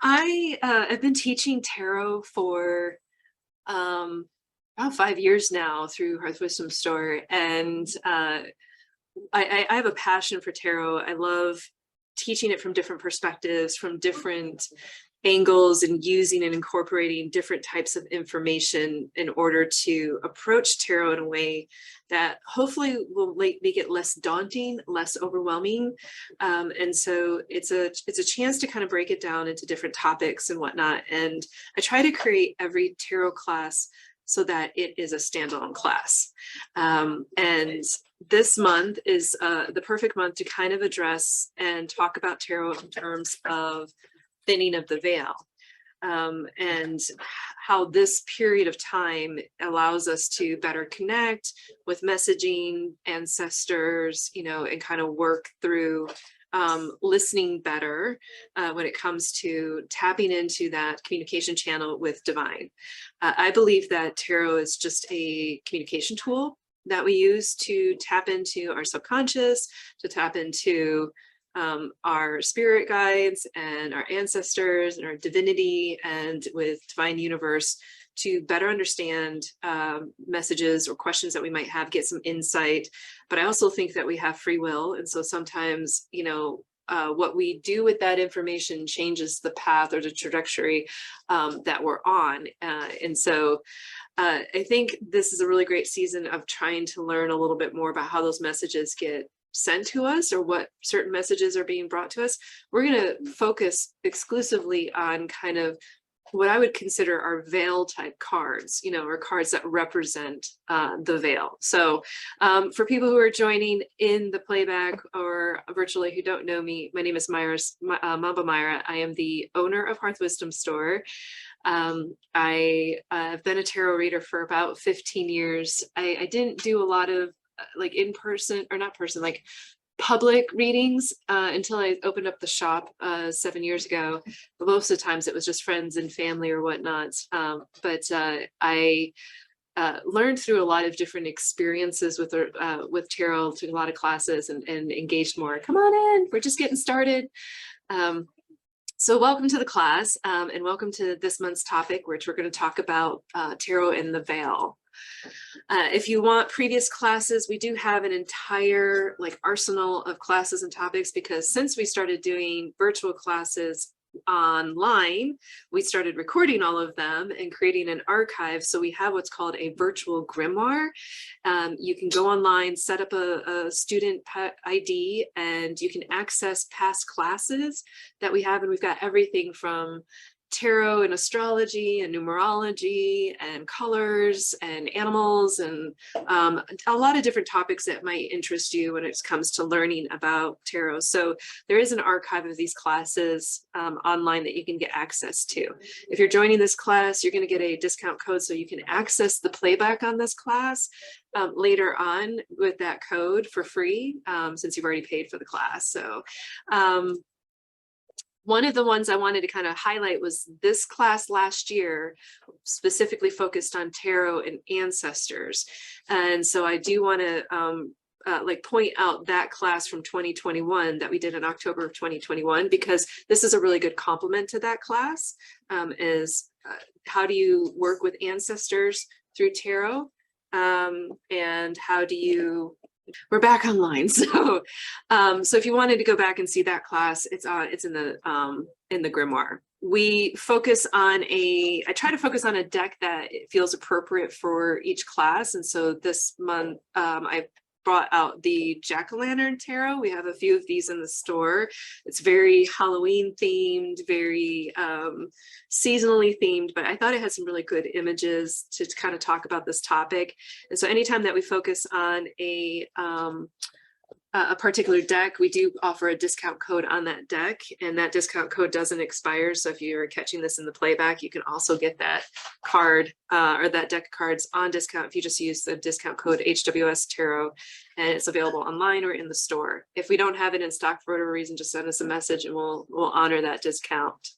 I have been teaching tarot for about 5 years now through Hearth Wisdom Store, and I have a passion for tarot. I love teaching it from different perspectives, from different angles, and using and incorporating different types of information in order to approach tarot in a way that hopefully will make it less daunting, less overwhelming. And so it's a chance to kind of break it down into different topics and whatnot. And I try to create every tarot class so that it is a standalone class. And this month is the perfect month to kind of address and talk about tarot in terms of thinning of the veil, and how this period of time allows us to better connect with messaging, ancestors, and kind of work through listening better when it comes to tapping into that communication channel with divine. I believe that tarot is just a communication tool that we use to tap into our subconscious, to tap into our spirit guides and our ancestors and our divinity, and with divine universe, to better understand messages or questions that we might have, get some insight. But I also think that we have free will. And so sometimes, what we do with that information changes the path or the trajectory that we're on. And so I think this is a really great season of trying to learn a little bit more about how those messages get sent to us, or what certain messages are being brought to us. We're going to focus exclusively on kind of what I would consider our veil type cards, or cards that represent the veil. So for people who are joining in the playback or virtually who don't know me, my name is MiRah's, Mamba MiRah. I am the owner of Hearth Wisdom Store. I have been a tarot reader for about 15 years. I didn't do a lot of like in-person, or not person, like public readings until I opened up the shop 7 years ago. But most of the times it was just friends and family or whatnot. But I learned through a lot of different experiences with tarot, took a lot of classes, and engaged more. Come on in, we're just getting started. So welcome to the class, and welcome to this month's topic, which we're going to talk about tarot and the veil. If you want previous classes, we do have an entire arsenal of classes and topics, because since we started doing virtual classes online, we started recording all of them and creating an archive. So we have what's called a virtual grimoire. You can go online, set up a student ID, and you can access past classes that we have. And we've got everything from tarot and astrology and numerology and colors and animals, and a lot of different topics that might interest you when it comes to learning about tarot. So there is an archive of these classes online that you can get access to. If you're joining this class, you're going to get a discount code so you can access the playback on this class later on with that code for free, since you've already paid for the class. So one of the ones I wanted to kind of highlight was this class last year, specifically focused on tarot and ancestors. And so I do want to point out that class from 2021 that we did in October of 2021, because this is a really good complement to that class, is how do you work with ancestors through tarot, and how do you... We're back online. So so if you wanted to go back and see that class, it's in the grimoire. I try to focus on a deck that feels appropriate for each class. And so this month I brought out the Jack-o'-lantern tarot. We have a few of these in the store. It's very Halloween themed, very seasonally themed, but I thought it had some really good images to kind of talk about this topic. And so anytime that we focus on a particular deck, we do offer a discount code on that deck, and that discount code doesn't expire. So if you're catching this in the playback, you can also get that card or that deck of cards on discount if you just use the discount code HWS Tarot, and it's available online or in the store. If we don't have it in stock for whatever reason, just send us a message and we'll honor that discount.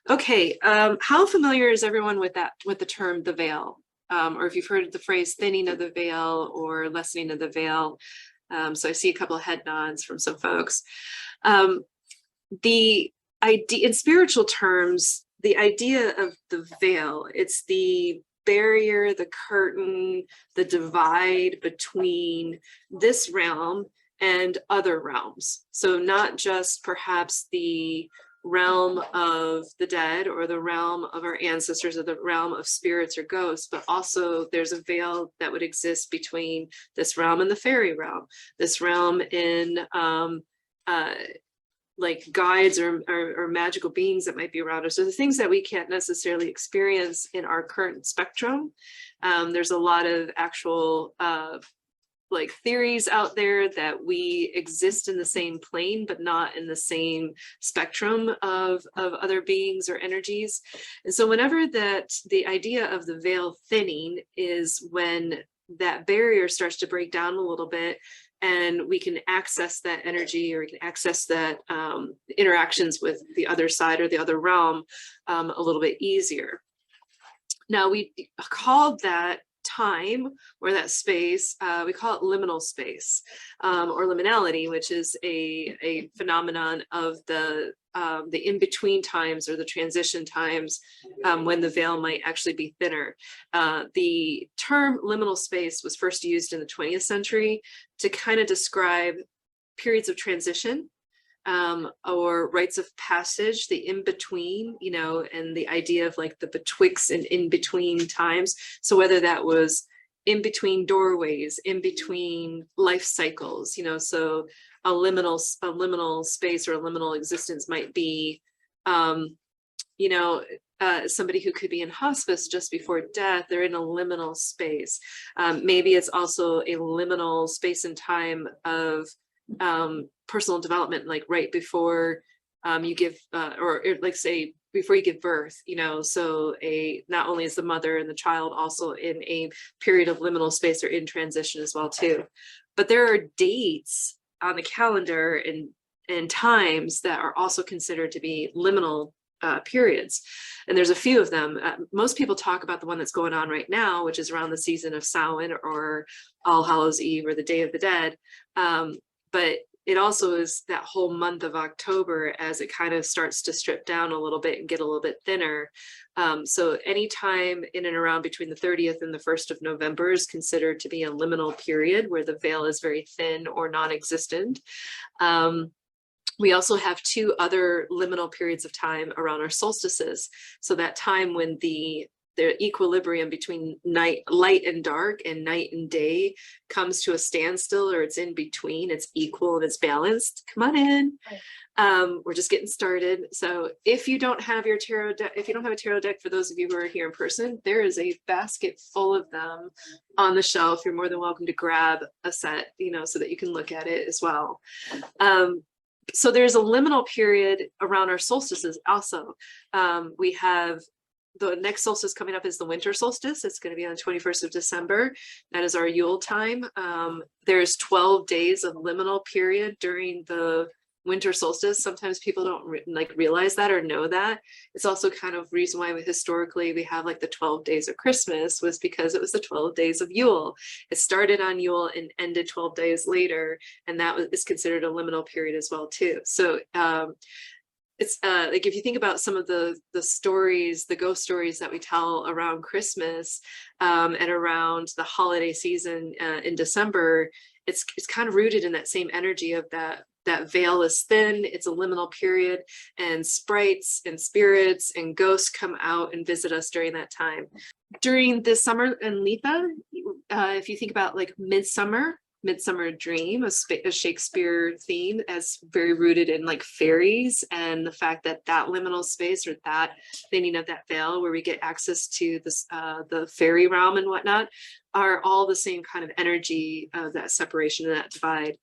Okay, how familiar is everyone with the term the veil? Or if you've heard the phrase thinning of the veil or lessening of the veil? So I see a couple of head nods from some folks. The in spiritual terms, the idea of the veil, it's the barrier, the curtain, the divide between this realm and other realms. So not just perhaps the realm of the dead or the realm of our ancestors or the realm of spirits or ghosts, but also there's a veil that would exist between this realm and the fairy realm, this realm in like guides or magical beings that might be around us. So the things that we can't necessarily experience in our current spectrum. There's a lot of actual like theories out there that we exist in the same plane, but not in the same spectrum of other beings or energies. And so whenever that the idea of the veil thinning is when that barrier starts to break down a little bit, and we can access that energy, or we can access that interactions with the other side or the other realm a little bit easier. Now, we called that time or that space, we call it liminal space or liminality, which is a phenomenon of the in-between times or the transition times when the veil might actually be thinner. The term liminal space was first used in the 20th century to kind of describe periods of transition or rites of passage, the in-between, you know, and the idea of like the betwixt and in-between times. So whether that was in between doorways, in between life cycles, you know, so a liminal space or a liminal existence might be, you know, somebody who could be in hospice just before death, they're in a liminal space. Maybe it's also a liminal space and time of personal development, like right before you give, or like say before you give birth, you know, so not only is the mother and the child also in a period of liminal space or in transition as well too. But there are dates on the calendar and times that are also considered to be liminal periods. And there's a few of them. Most people talk about the one that's going on right now, which is around the season of Samhain or All Hallows Eve or the Day of the Dead. But it also is that whole month of October as it kind of starts to strip down a little bit and get a little bit thinner. So anytime in and around between the 30th and the 1st of November is considered to be a liminal period where the veil is very thin or non-existent. We also have two other liminal periods of time around our solstices. So that time when the equilibrium between light and dark and night and day comes to a standstill, or it's in between, it's equal and it's balanced. Come on in. We're just getting started. So if you don't have your tarot deck, if you don't have a tarot deck, for those of you who are here in person, there is a basket full of them on the shelf. You're more than welcome to grab a set, you know, so that you can look at it as well. So there's a liminal period around our solstices also. We have the next solstice coming up is the winter solstice. It's going to be on the 21st of December. That is our Yule time. There's 12 days of liminal period during the winter solstice. Sometimes people don't realize that or know that. It's also kind of reason why historically we have like the 12 days of Christmas was because it was the 12 days of Yule. It started on Yule and ended 12 days later, and that is considered a liminal period as well too. So it's like if you think about some of the stories, the ghost stories that we tell around Christmas and around the holiday season in December, it's kind of rooted in that same energy of that veil is thin, it's a liminal period, and sprites and spirits and ghosts come out and visit us during that time. During the summer and Letha, if you think about like Midsummer Dream, a Shakespeare theme, as very rooted in like fairies, and the fact that liminal space or that thinning of that veil where we get access to this the fairy realm and whatnot are all the same kind of energy of that separation and that divide.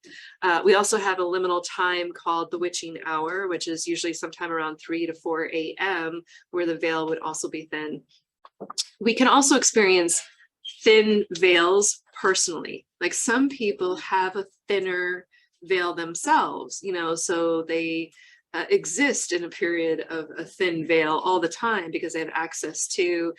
We also have a liminal time called the witching hour, which is usually sometime around 3 to 4 a.m. where the veil would also be thin. We can also experience thin veils personally. Like some people have a thinner veil themselves, you know, so they exist in a period of a thin veil all the time because they have access to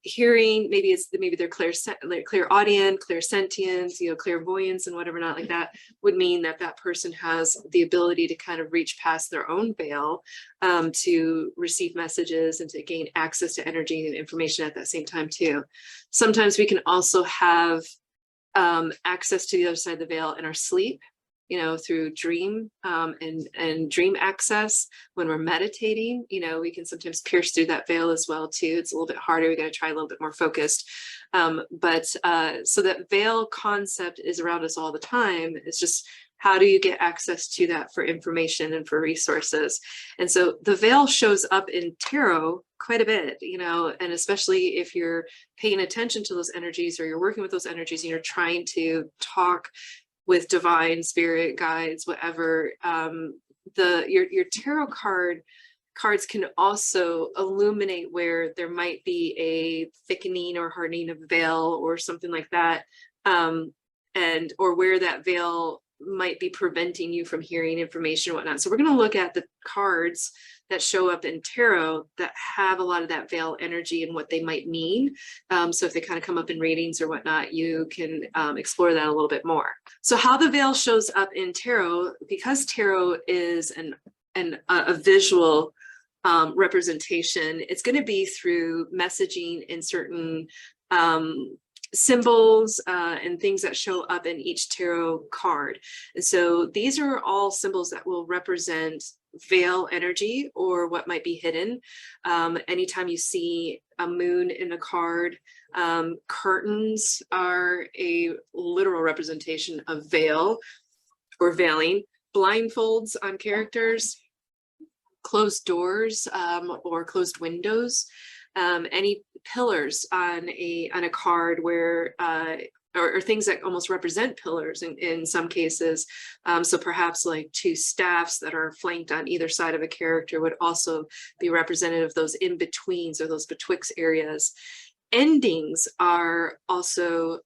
Hearing, maybe they're clairaudient, clairsentience, clairvoyance and whatever, not like that, would mean that that person has the ability to kind of reach past their own veil, to receive messages and to gain access to energy and information at that same time too. Sometimes we can also have access to the other side of the veil in our sleep, through dream and dream access. When we're meditating, we can sometimes pierce through that veil as well too. It's a little bit harder. We got to try a little bit more focused. So that veil concept is around us all the time. It's just, how do you get access to that for information and for resources? And so the veil shows up in tarot quite a bit, and especially if you're paying attention to those energies, or you're working with those energies and you're trying to talk with divine spirit guides, whatever, your tarot cards can also illuminate where there might be a thickening or hardening of veil or something like that, or where that veil might be preventing you from hearing information and whatnot. So we're going to look at the cards that show up in tarot that have a lot of that veil energy and what they might mean. So if they kind of come up in readings or whatnot, you can explore that a little bit more. So how the veil shows up in tarot, because tarot is a visual representation, it's going to be through messaging in certain symbols and things that show up in each tarot card. And so these are all symbols that will represent veil energy or what might be hidden. Anytime you see a moon in a card, curtains are a literal representation of veil or veiling. Blindfolds on characters, closed doors or closed windows. Any pillars on a card where or things that almost represent pillars in some cases. So perhaps like two staffs that are flanked on either side of a character would also be representative of those in-betweens or those betwixt areas. Endings are also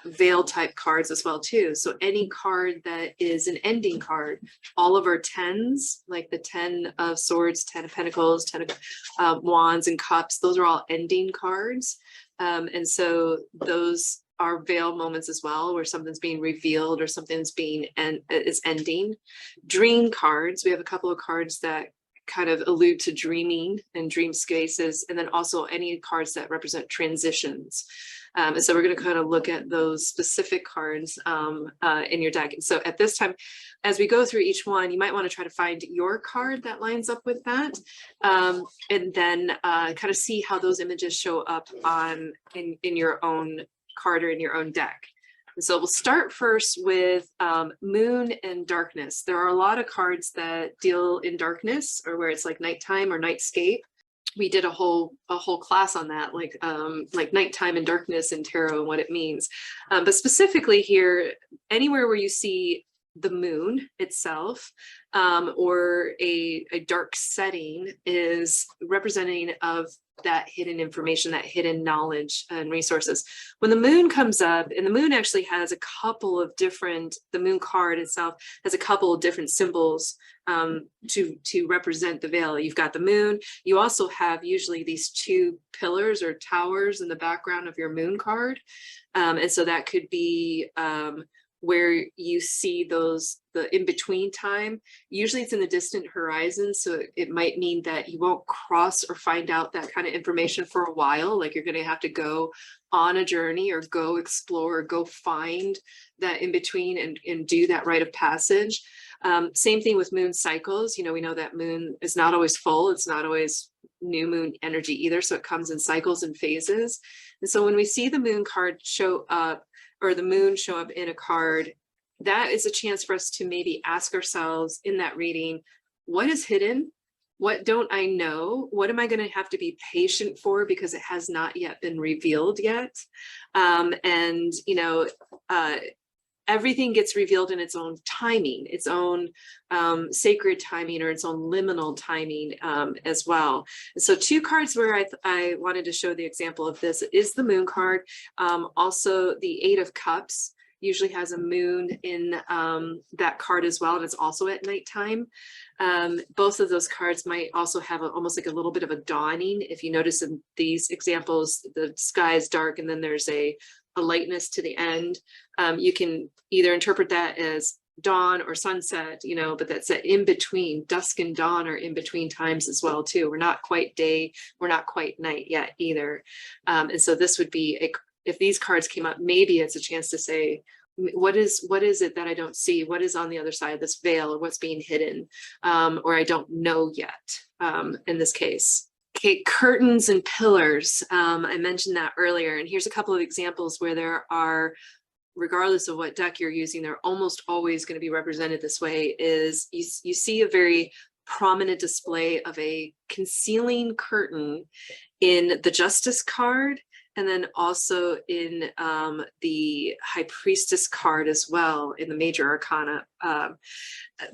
veil type cards as well too. So any card that is an ending card, all of our tens, like the 10 of swords, 10 of pentacles, 10 of wands and cups, those are all ending cards. And so those are veil moments as well, where something's being revealed or something's being is ending. Dream cards, we have a couple of cards that kind of allude to dreaming and dream spaces, and then also any cards that represent transitions. And so we're going to kind of look at those specific cards in your deck. And so at this time, as we go through each one, you might want to try to find your card that lines up with that, and then kind of see how those images show up in your own card or in your own deck. And so we'll start first with moon and darkness. There are a lot of cards that deal in darkness, or where it's like nighttime or nightscape. We did a whole class on that, like nighttime and darkness in tarot and what it means. But specifically here, anywhere where you see the moon itself or a dark setting is representing of that hidden information, that hidden knowledge and resources. When the moon comes up, and the moon actually has a couple of different, the moon card itself has a couple of different symbols to represent the veil. You've got the moon. You also have usually these two pillars or towers in the background of your moon card. And so that could be where you see the in-between time. Usually it's in the distant horizon, so it might mean that you won't cross or find out that kind of information for a while. Like you're going to have to go on a journey or go explore or go find that in-between and do that rite of passage. Same thing with moon cycles. We know that moon is not always full. It's not always new moon energy either, so it comes in cycles and phases. And so when we see the moon card show up, or the moon show up in a card, that is a chance for us to maybe ask ourselves in that reading, what is hidden? What don't I know? What am I going to have to be patient for because it has not yet been revealed yet? Everything gets revealed in its own timing, its own sacred timing, or its own liminal timing as well. And so two cards where I wanted to show the example of this is the moon card, also the 8 of Cups. usually has a moon in that card as well, and it's also at nighttime. Both of those cards might also have almost like a little bit of a dawning. If you notice in these examples, the sky is dark and then there's a lightness to the end. You can either interpret that as dawn or sunset, you know, but that's that in between. Dusk and dawn are in between times as well too. We're not quite day, we're not quite night yet either. And so this would be if these cards came up, maybe it's a chance to say, what is it that I don't see? What is on the other side of this veil, or what's being hidden, or I don't know yet, in this case. Okay, curtains and pillars. I mentioned that earlier, and here's a couple of examples where there are, regardless of what deck you're using, they're almost always going to be represented this way. Is you see a very prominent display of a concealing curtain in the Justice card, and then also in the High Priestess card as well in the Major Arcana.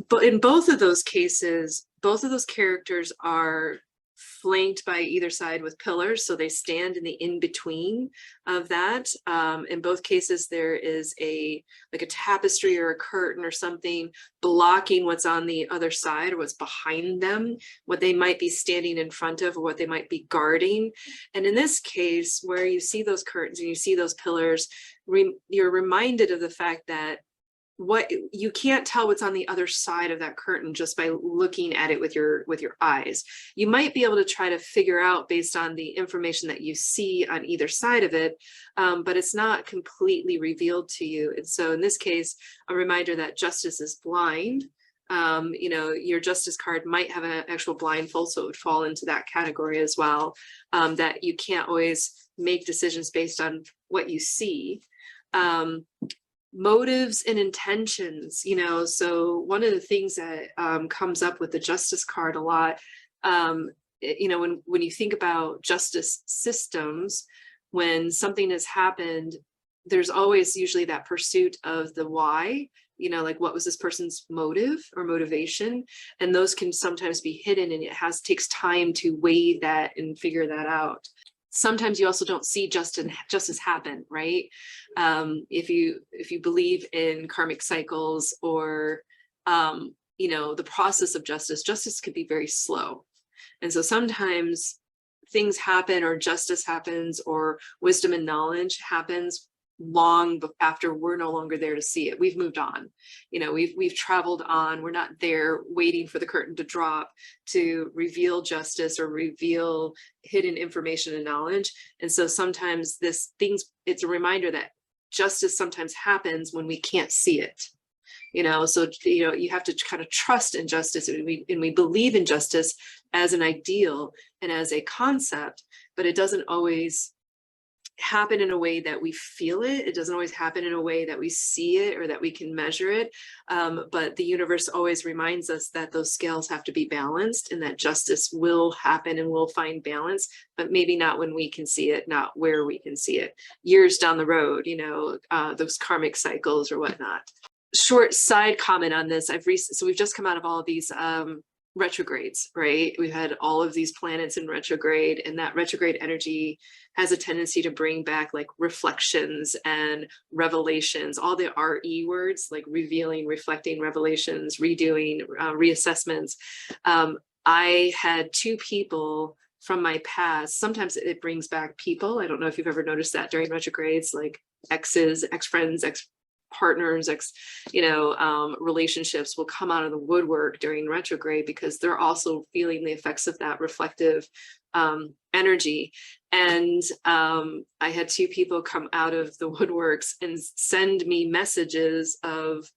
But in both of those cases, both of those characters are flanked by either side with pillars, so they stand in the in-between of that. In both cases, there is like a tapestry or a curtain or something blocking what's on the other side or what's behind them, what they might be standing in front of or what they might be guarding. And in this case, where you see those curtains and you see those pillars, you're reminded of the fact that what you can't tell what's on the other side of that curtain just by looking at it with your eyes. You might be able to try to figure out based on the information that you see on either side of it, but it's not completely revealed to you. And so in this case, a reminder that Justice is blind. You know, your Justice card might have an actual blindfold, so it would fall into that category as well, that you can't always make decisions based on what you see. Motives and intentions, you know, so one of the things that comes up with the Justice card a lot, you know, when you think about justice systems, when something has happened, there's always usually that pursuit of the why, you know, like what was this person's motive or motivation, and those can sometimes be hidden, and it takes time to weigh that and figure that out. Sometimes you also don't see justice happen, right? If you believe in karmic cycles or you know, the process of justice could be very slow, and so sometimes things happen, or justice happens, or wisdom and knowledge happens long after we're no longer there to see it. We've moved on, you know, we've traveled on. We're not there waiting for the curtain to drop to reveal justice or reveal hidden information and knowledge. And so sometimes it's a reminder that justice sometimes happens when we can't see it, you know. So, you know, you have to kind of trust in justice, and we believe in justice as an ideal and as a concept, but it doesn't always happen in a way that we feel it. It doesn't always happen in a way that we see it or that we can measure it. But the universe always reminds us that those scales have to be balanced, and that justice will happen and we'll find balance, but maybe not when we can see it, not where we can see it. Years down the road, you know, those karmic cycles or whatnot. Short side comment on this. So we've just come out of all of these retrogrades, right? We've had all of these planets in retrograde, and that retrograde energy has a tendency to bring back like reflections and revelations, all the RE words, like revealing, reflecting, revelations, redoing, reassessments. I had two people from my past. Sometimes it brings back people. I don't know if you've ever noticed that during retrogrades, like exes, ex-friends, ex-partners, relationships will come out of the woodwork during retrograde because they're also feeling the effects of that reflective energy. And I had two people come out of the woodworks and send me messages of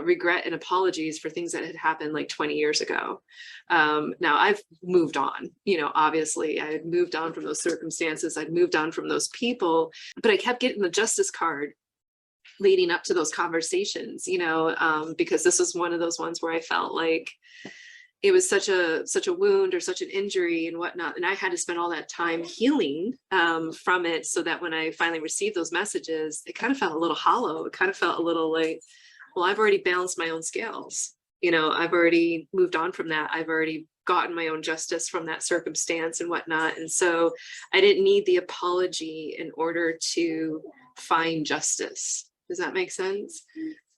regret and apologies for things that had happened like 20 years ago. Now I've moved on, obviously I had moved on from those circumstances. I'd moved on from those people, but I kept getting the justice card leading up to those conversations, because this was one of those ones where I felt like it was such a wound or such an injury and whatnot. And I had to spend all that time healing from it, so that when I finally received those messages, it kind of felt a little hollow. It kind of felt a little like, well, I've already balanced my own scales. I've already moved on from that. I've already gotten my own justice from that circumstance and whatnot. And so I didn't need the apology in order to find justice. Does that make sense?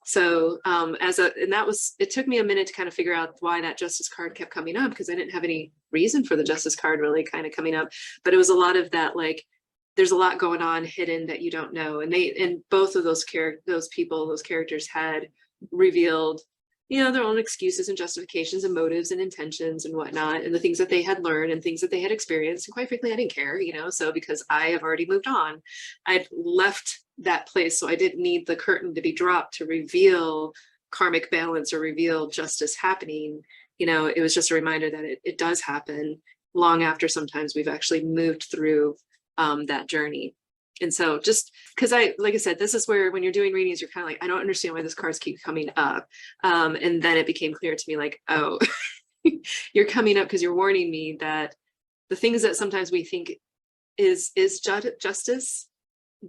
So it took me a minute to kind of figure out why that justice card kept coming up, because I didn't have any reason for the justice card really kind of coming up. But it was a lot of that, like, there's a lot going on hidden that you don't know. And both of those characters had revealed, you know, their own excuses and justifications and motives and intentions and whatnot, and the things that they had learned and things that they had experienced. And quite frankly, I didn't care, you know, so because I have already moved on, I'd left that place. So I didn't need the curtain to be dropped to reveal karmic balance or reveal justice happening. You know, it was just a reminder that it does happen long after sometimes we've actually moved through that journey. And so just because like I said, this is where when you're doing readings, you're kind of like, I don't understand why those cards keep coming up. And then it became clear to me, like, oh, you're coming up because you're warning me that the things that sometimes we think is justice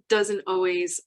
doesn't always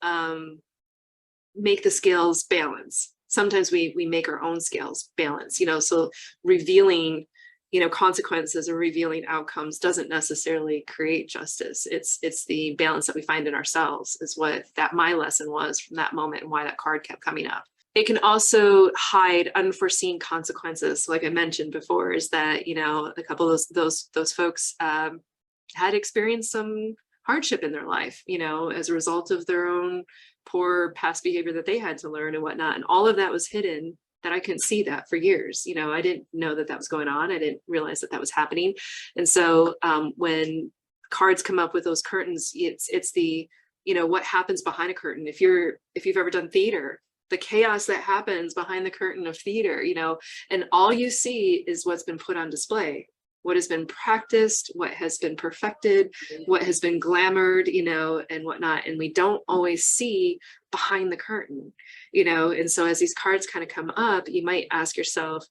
make the scales balance. Sometimes we make our own scales balance, you know, so revealing, you know, consequences or revealing outcomes doesn't necessarily create justice. It's the balance that we find in ourselves is what my lesson was from that moment, and why that card kept coming up. It can also hide unforeseen consequences. Like I mentioned before, is that, you know, a couple of those folks had experienced some hardship in their life, you know, as a result of their own poor past behavior that they had to learn and whatnot. And all of that was hidden, that I couldn't see that for years. You know, I didn't know that was going on. I didn't realize that was happening. And so when cards come up with those curtains, it's the, you know, what happens behind a curtain. If you've ever done theater, the chaos that happens behind the curtain of theater, you know, and all you see is what's been put on display, what has been practiced, what has been perfected, what has been glamored, you know, and whatnot. And we don't always see behind the curtain, you know. And so as these cards kind of come up, you might ask yourself,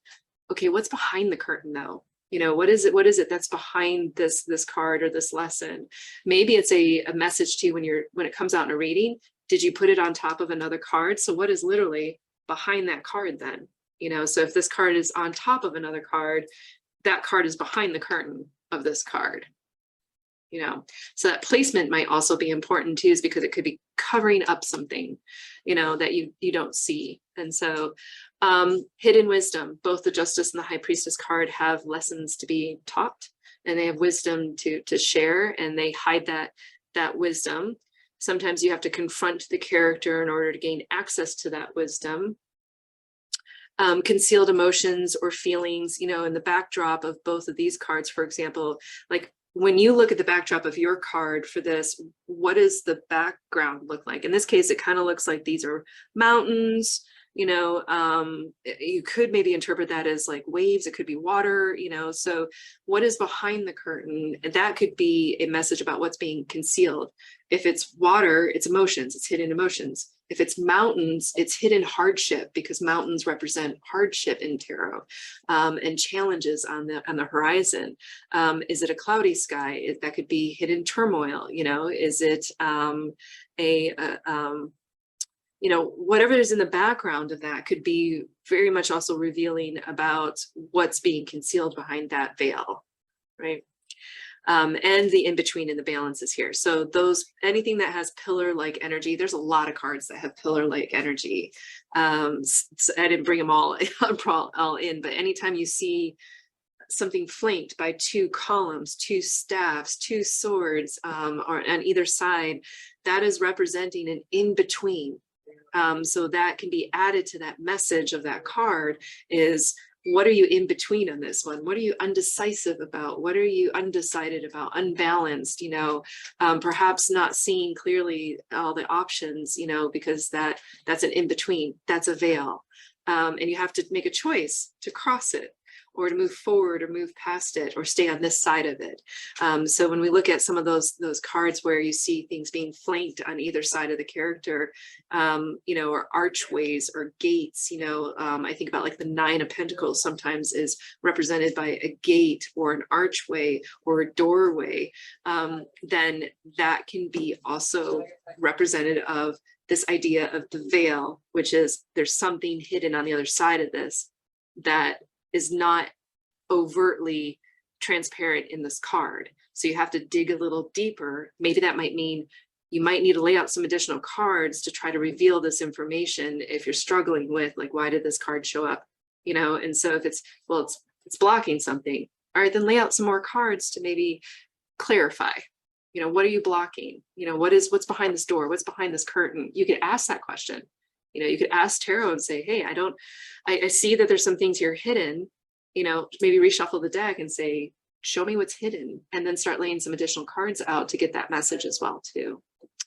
okay, what's behind the curtain though? You know, what is it that's behind this card or this lesson? Maybe it's a message to you when it comes out in a reading. Did you put it on top of another card? So what is literally behind that card then? You know, so if this card is on top of another card, that card is behind the curtain of this card, you know. So that placement might also be important too, is because it could be covering up something, you know, that you don't see. And so hidden wisdom, both the Justice and the High Priestess card have lessons to be taught, and they have wisdom to share, and they hide that wisdom. Sometimes you have to confront the character in order to gain access to that wisdom. Concealed emotions or feelings, you know, in the backdrop of both of these cards, for example, like when you look at the backdrop of your card for this, what does the background look like? In this case, it kind of looks like these are mountains, you know. You could maybe interpret that as like waves, it could be water, you know. So what is behind the curtain? That could be a message about what's being concealed. If it's water, it's emotions, it's hidden emotions. If it's mountains, it's hidden hardship, because mountains represent hardship in tarot, and challenges on the horizon. Is it a cloudy sky? That could be hidden turmoil. You know, is it you know, whatever is in the background of that could be very much also revealing about what's being concealed behind that veil, right? And the in-between and the balance is here. So anything that has pillar-like energy, there's a lot of cards that have pillar-like energy. So I didn't bring them all in, but anytime you see something flanked by two columns, two staffs, two swords, or on either side, that is representing an in-between. So that can be added to that message of that card is, what are you in between on this one? What are you undecisive about? What are you undecided about? Unbalanced, you know, perhaps not seeing clearly all the options, you know, because that's an in between, that's a veil. And you have to make a choice to cross it, or to move forward, or move past it, or stay on this side of it. So when we look at some of those cards where you see things being flanked on either side of the character, you know, or archways or gates, you know, I think about like the Nine of Pentacles sometimes is represented by a gate or an archway or a doorway. Then that can be also representative of this idea of the veil, which is there's something hidden on the other side of this that is not overtly transparent in this card. So you have to dig a little deeper. Maybe that might mean you might need to lay out some additional cards to try to reveal this information if you're struggling with, like, why did this card show up? You know, and so if it's, well, it's blocking something. All right, then lay out some more cards to maybe clarify. You know, what are you blocking? You know, what's behind this door? What's behind this curtain? You could ask that question. You know, you could ask tarot and say, hey, I see that there's some things here hidden. You know, maybe reshuffle the deck and say, show me what's hidden, and then start laying some additional cards out to get that message as well too.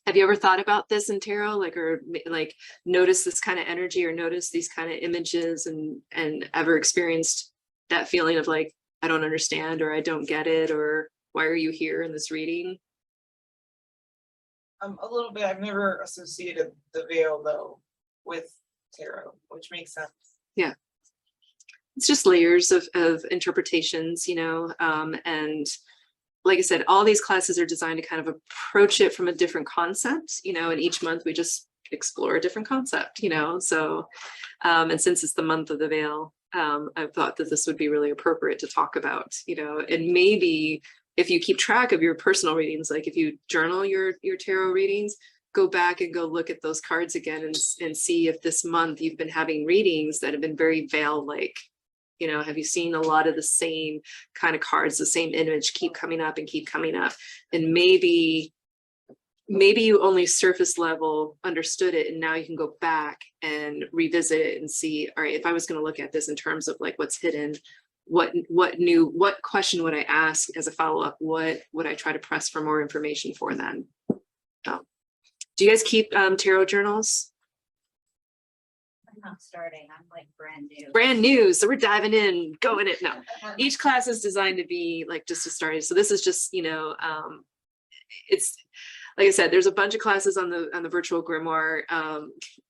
Have you ever thought about this in tarot, like, or like notice this kind of energy or notice these kind of images, and ever experienced that feeling of like, I don't understand, or I don't get it, or why are you here in this reading? A little bit. I've never associated the veil though with tarot, which makes sense. Yeah. It's just layers of interpretations, you know, and like I said, all these classes are designed to kind of approach it from a different concept, you know, and each month we just explore a different concept, you know, so, and since it's the month of the veil, I thought that this would be really appropriate to talk about, you know, and maybe if you keep track of your personal readings, like if you journal your tarot readings, go back and go look at those cards again and see if this month you've been having readings that have been very veil-like. You know, have you seen a lot of the same kind of cards, the same image keep coming up and keep coming up? And maybe you only surface level understood it, and now you can go back and revisit it and see, all right, if I was going to look at this in terms of like what's hidden, what question would I ask as a follow-up? What would I try to press for more information for then? Do you guys keep tarot journals? I'm not starting. I'm like brand new. Brand new. So we're diving in, going it. No, each class is designed to be like just a start. So this is just, you know, it's like I said, there's a bunch of classes on the virtual grimoire,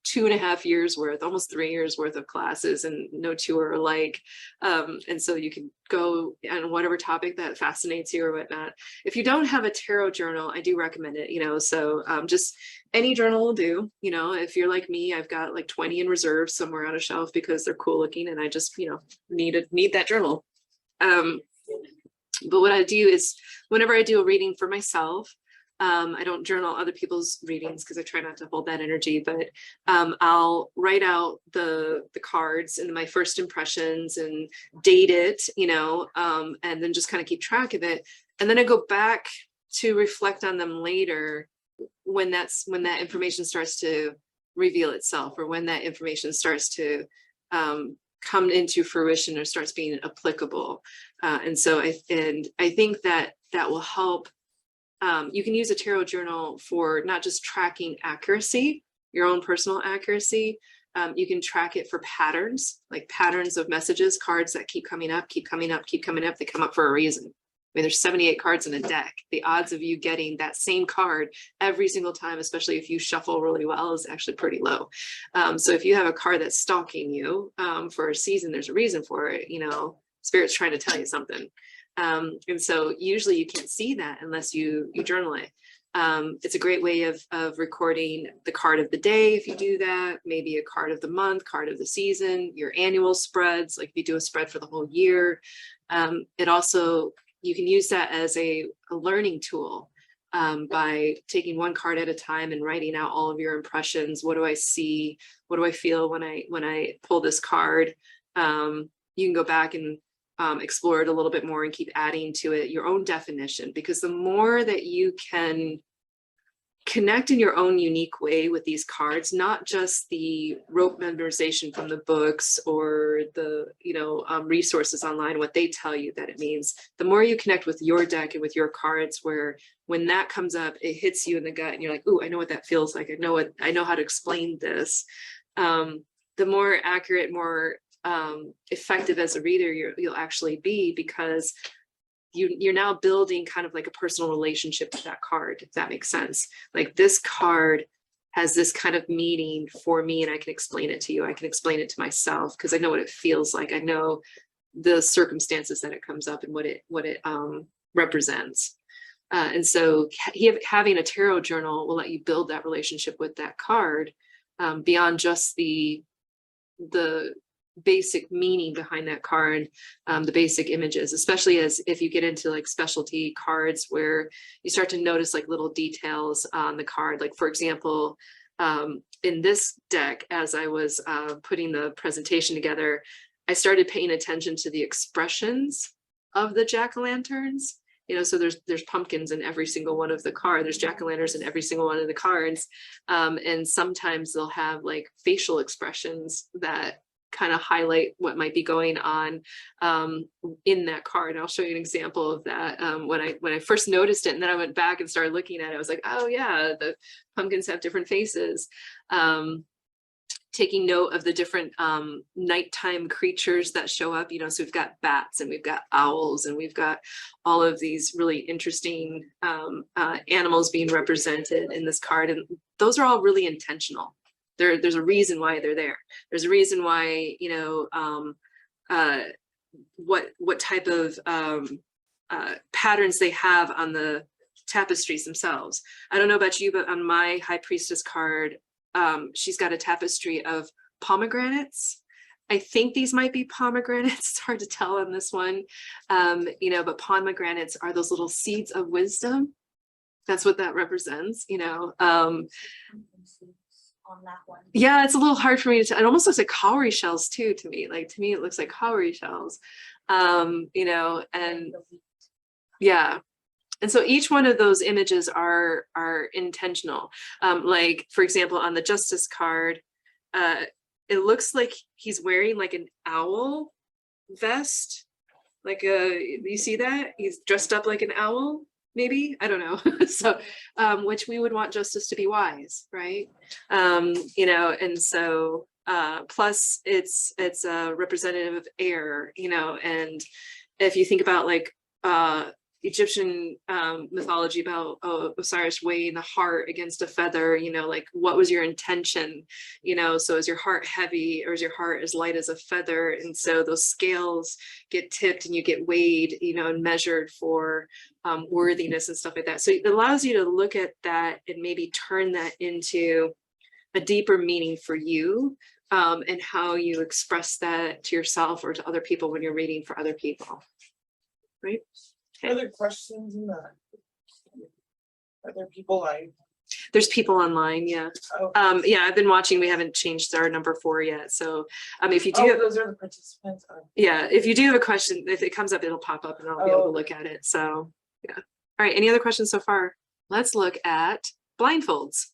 2.5 years worth, almost 3 years worth of classes, and no two are alike. And so you can go on whatever topic that fascinates you or whatnot. If you don't have a tarot journal, I do recommend it, you know, so just any journal will do. You know, if you're like me, I've got like 20 in reserve somewhere on a shelf because they're cool looking and I just, you know, need that journal. But what I do is whenever I do a reading for myself, I don't journal other people's readings because I try not to hold that energy, but I'll write out the cards and my first impressions and date it, you know, and then just kind of keep track of it. And then I go back to reflect on them later when that information starts to reveal itself, or when that information starts to come into fruition or starts being applicable. And so I think that will help. You can use a tarot journal for not just tracking accuracy, your own personal accuracy. You can track it for patterns, like patterns of messages, cards that keep coming up, keep coming up, keep coming up. They come up for a reason. I mean, there's 78 cards in a deck. The odds of you getting that same card every single time, especially if you shuffle really well, is actually pretty low. So if you have a card that's stalking you for a season, there's a reason for it. You know, Spirit's trying to tell you something. And so usually you can't see that unless you journal it. It's a great way of recording the card of the day. If you do that, maybe a card of the month, card of the season, your annual spreads, like if you do a spread for the whole year. It also, you can use that as a learning tool by taking one card at a time and writing out all of your impressions. What do I see? What do I feel when I pull this card? You can go back and explore it a little bit more and keep adding to it your own definition, because the more that you can connect in your own unique way with these cards, not just the rote memorization from the books or the, you know, resources online, what they tell you that it means, the more you connect with your deck and with your cards, where when that comes up, it hits you in the gut and you're like, oh, I know what that feels like. I know how to explain this. The more accurate, more effective as a reader you'll actually be, because you're now building kind of like a personal relationship with that card, if that makes sense. Like, this card has this kind of meaning for me and I can explain it to you. I can explain it to myself because I know what it feels like. I know the circumstances that it comes up and what it represents. And so having a tarot journal will let you build that relationship with that card beyond just the basic meaning behind that card, the basic images, especially as if you get into like specialty cards where you start to notice like little details on the card. Like for example, in this deck, as I was putting the presentation together, I started paying attention to the expressions of the jack-o'-lanterns. You know, so there's pumpkins in every single one of the cards. There's jack-o'-lanterns in every single one of the cards. And sometimes they'll have like facial expressions that kind of highlight what might be going on in that card. I'll show you an example of that. When I first noticed it, and then I went back and started looking at it, I was like, oh yeah, the pumpkins have different faces. Taking note of the different nighttime creatures that show up, you know, so we've got bats and we've got owls and we've got all of these really interesting animals being represented in this card. And those are all really intentional. There's a reason why they're there. There's a reason why, you know, what type of patterns they have on the tapestries themselves. I don't know about you, but on my High Priestess card, she's got a tapestry of pomegranates. I think these might be pomegranates. It's hard to tell on this one, you know, but pomegranates are those little seeds of wisdom. That's what that represents, you know. On that one. Yeah, it's a little hard for me to tell. It almost looks like cowrie shells too to me. Like to me, it looks like cowrie shells, you know, and yeah. And so each one of those images are intentional. Like, for example, on the Justice card, it looks like he's wearing like an owl vest. Like you see that? He's dressed up like an owl, maybe? I don't know. So, which we would want Justice to be wise, right? You know, and so plus it's a representative of air, you know, and if you think about like Egyptian mythology about Osiris weighing the heart against a feather, you know, like what was your intention, you know, so is your heart heavy or is your heart as light as a feather? And so those scales get tipped and you get weighed, you know, and measured for worthiness and stuff like that. So it allows you to look at that and maybe turn that into a deeper meaning for you, and how you express that to yourself or to other people when you're reading for other people, right? Other questions in that? Are there people live? There's people online, yeah. Oh. Yeah, I've been watching. We haven't changed our number 4 yet. So if you do have, those are the participants. yeah, if you do have a question, if it comes up, it'll pop up and I'll be able to look at it. So yeah. All right, any other questions so far? Let's look at blindfolds.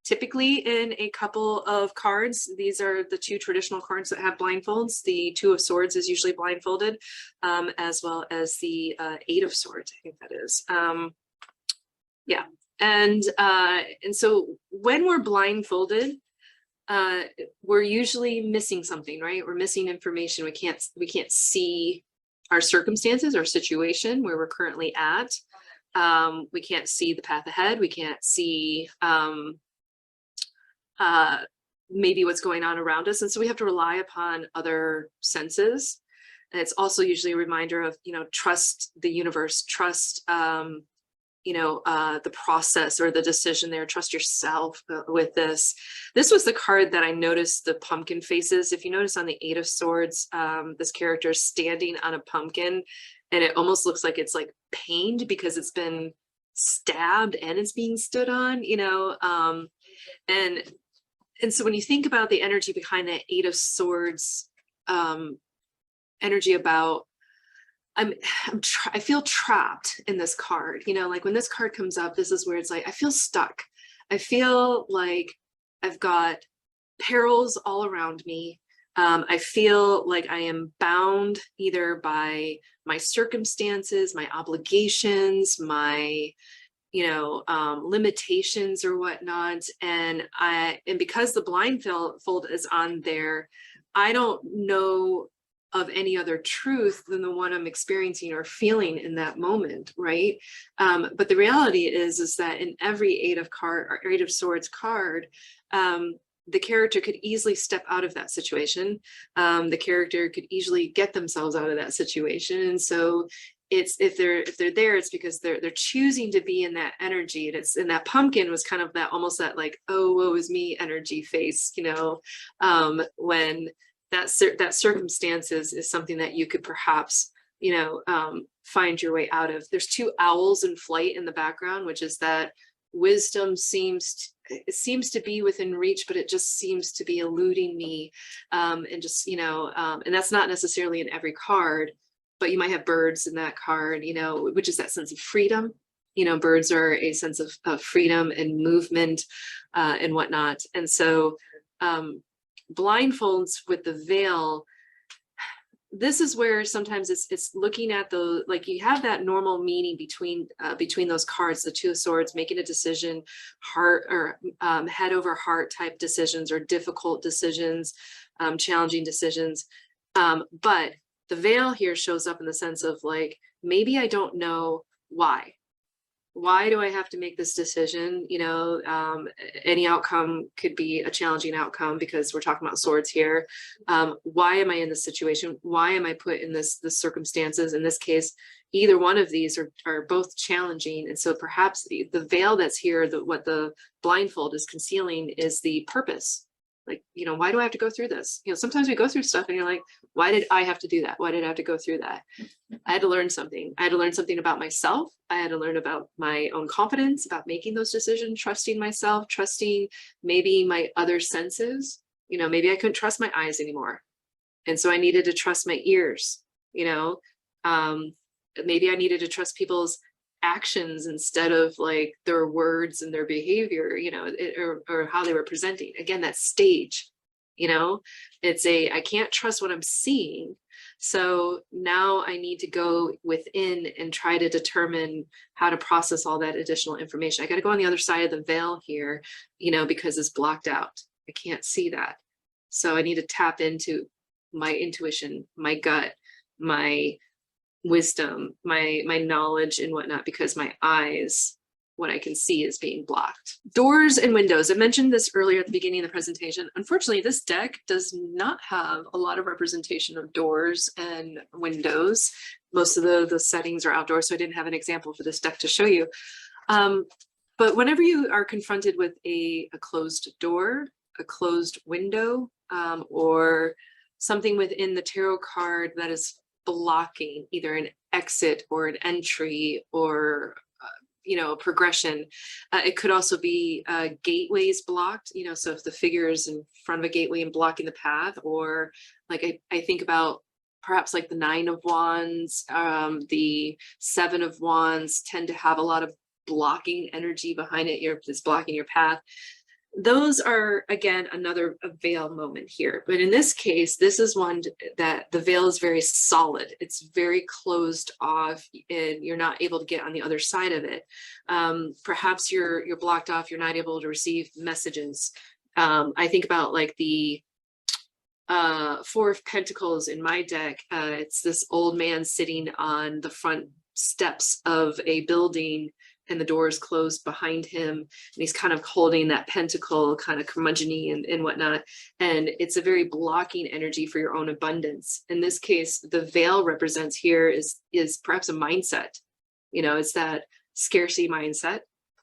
Typically in a couple of cards, these are the 2 traditional cards that have blindfolds. The 2 of Swords is usually blindfolded, as well as the 8 of Swords, I think that is. Yeah, and so when we're blindfolded, we're usually missing something, right? We're missing information. We can't see our circumstances, our situation, where we're currently at. We can't see the path ahead. We can't see maybe what's going on around us. And so we have to rely upon other senses. And it's also usually a reminder of, you know, trust the universe, trust, you know, the process or the decision there, trust yourself with this. This was the card that I noticed the pumpkin faces. If you notice on the 8 of Swords, this character is standing on a pumpkin and it almost looks like it's like pained because it's been stabbed and it's being stood on, you know, and so when you think about the energy behind that 8 of Swords, energy about, I feel trapped in this card, you know, like when this card comes up, this is where it's like, I feel stuck. I feel like I've got perils all around me. I feel like I am bound either by my circumstances, my obligations, my, you know, limitations or whatnot. And because the blindfold is on there, I don't know of any other truth than the one I'm experiencing or feeling in that moment, right? But the reality is that in every 8 of Swords card, the character could easily step out of that situation. The character could easily get themselves out of that situation. And so it's if they're there, it's because they're choosing to be in that energy. And that pumpkin was kind of that almost that like, oh, woe is me energy face, you know, when that circumstances is something that you could perhaps, find your way out of. There's two owls in flight in the background, which is that wisdom seems to be within reach, but it just seems to be eluding me. And just, and that's not necessarily in every card, but you might have birds in that card, which is that sense of freedom. Birds are a sense of freedom and movement and whatnot. And so blindfolds with the veil, this is where sometimes it's looking at the, like, you have that normal meaning between those cards, the Two of Swords, making a decision, heart or head over heart type decisions, or difficult decisions, challenging decisions. But the veil here shows up in the sense of, like, maybe I don't know why. Why do I have to make this decision? Any outcome could be a challenging outcome because we're talking about swords here. Why am I in this situation? Why am I put in this circumstances? In this case, either one of these are both challenging. And so perhaps the veil that's here, what the blindfold is concealing, is the purpose. Like, why do I have to go through this? Sometimes we go through stuff and you're like, why did I have to do that? Why did I have to go through that? I had to learn something. I had to learn something about myself. I had to learn about my own confidence, about making those decisions, trusting myself, trusting maybe my other senses. Maybe I couldn't trust my eyes anymore. And so I needed to trust my ears, maybe I needed to trust people's actions instead of like their words and their behavior, or how they were presenting. Again, that stage, I can't trust what I'm seeing. So now I need to go within and try to determine how to process all that additional information. I got to go on the other side of the veil here, because it's blocked out. I can't see that. So I need to tap into my intuition, my gut, my wisdom, my knowledge and whatnot, because my eyes, what I can see, is being blocked. Doors and windows. I mentioned this earlier at the beginning of the presentation. Unfortunately, this deck does not have a lot of representation of doors and windows. Most of the settings are outdoors, so I didn't have an example for this deck to show you. But whenever you are confronted with a closed door, a closed window, or something within the tarot card that is blocking either an exit or an entry or a progression. It could also be gateways blocked, so if the figure is in front of a gateway and blocking the path, or like I think about perhaps like the Nine of Wands, the Seven of Wands tend to have a lot of blocking energy behind it. It's blocking your path. Those are, again, another veil moment here. But in this case, this is one that the veil is very solid. It's very closed off and you're not able to get on the other side of it. Perhaps you're blocked off. You're not able to receive messages. I think about like the Four of Pentacles in my deck. It's this old man sitting on the front steps of a building and the door is closed behind him, and he's kind of holding that pentacle, kind of curmudgeon-y and whatnot. And it's a very blocking energy for your own abundance. In this case, the veil represents here is perhaps a mindset. It's that scarcity mindset.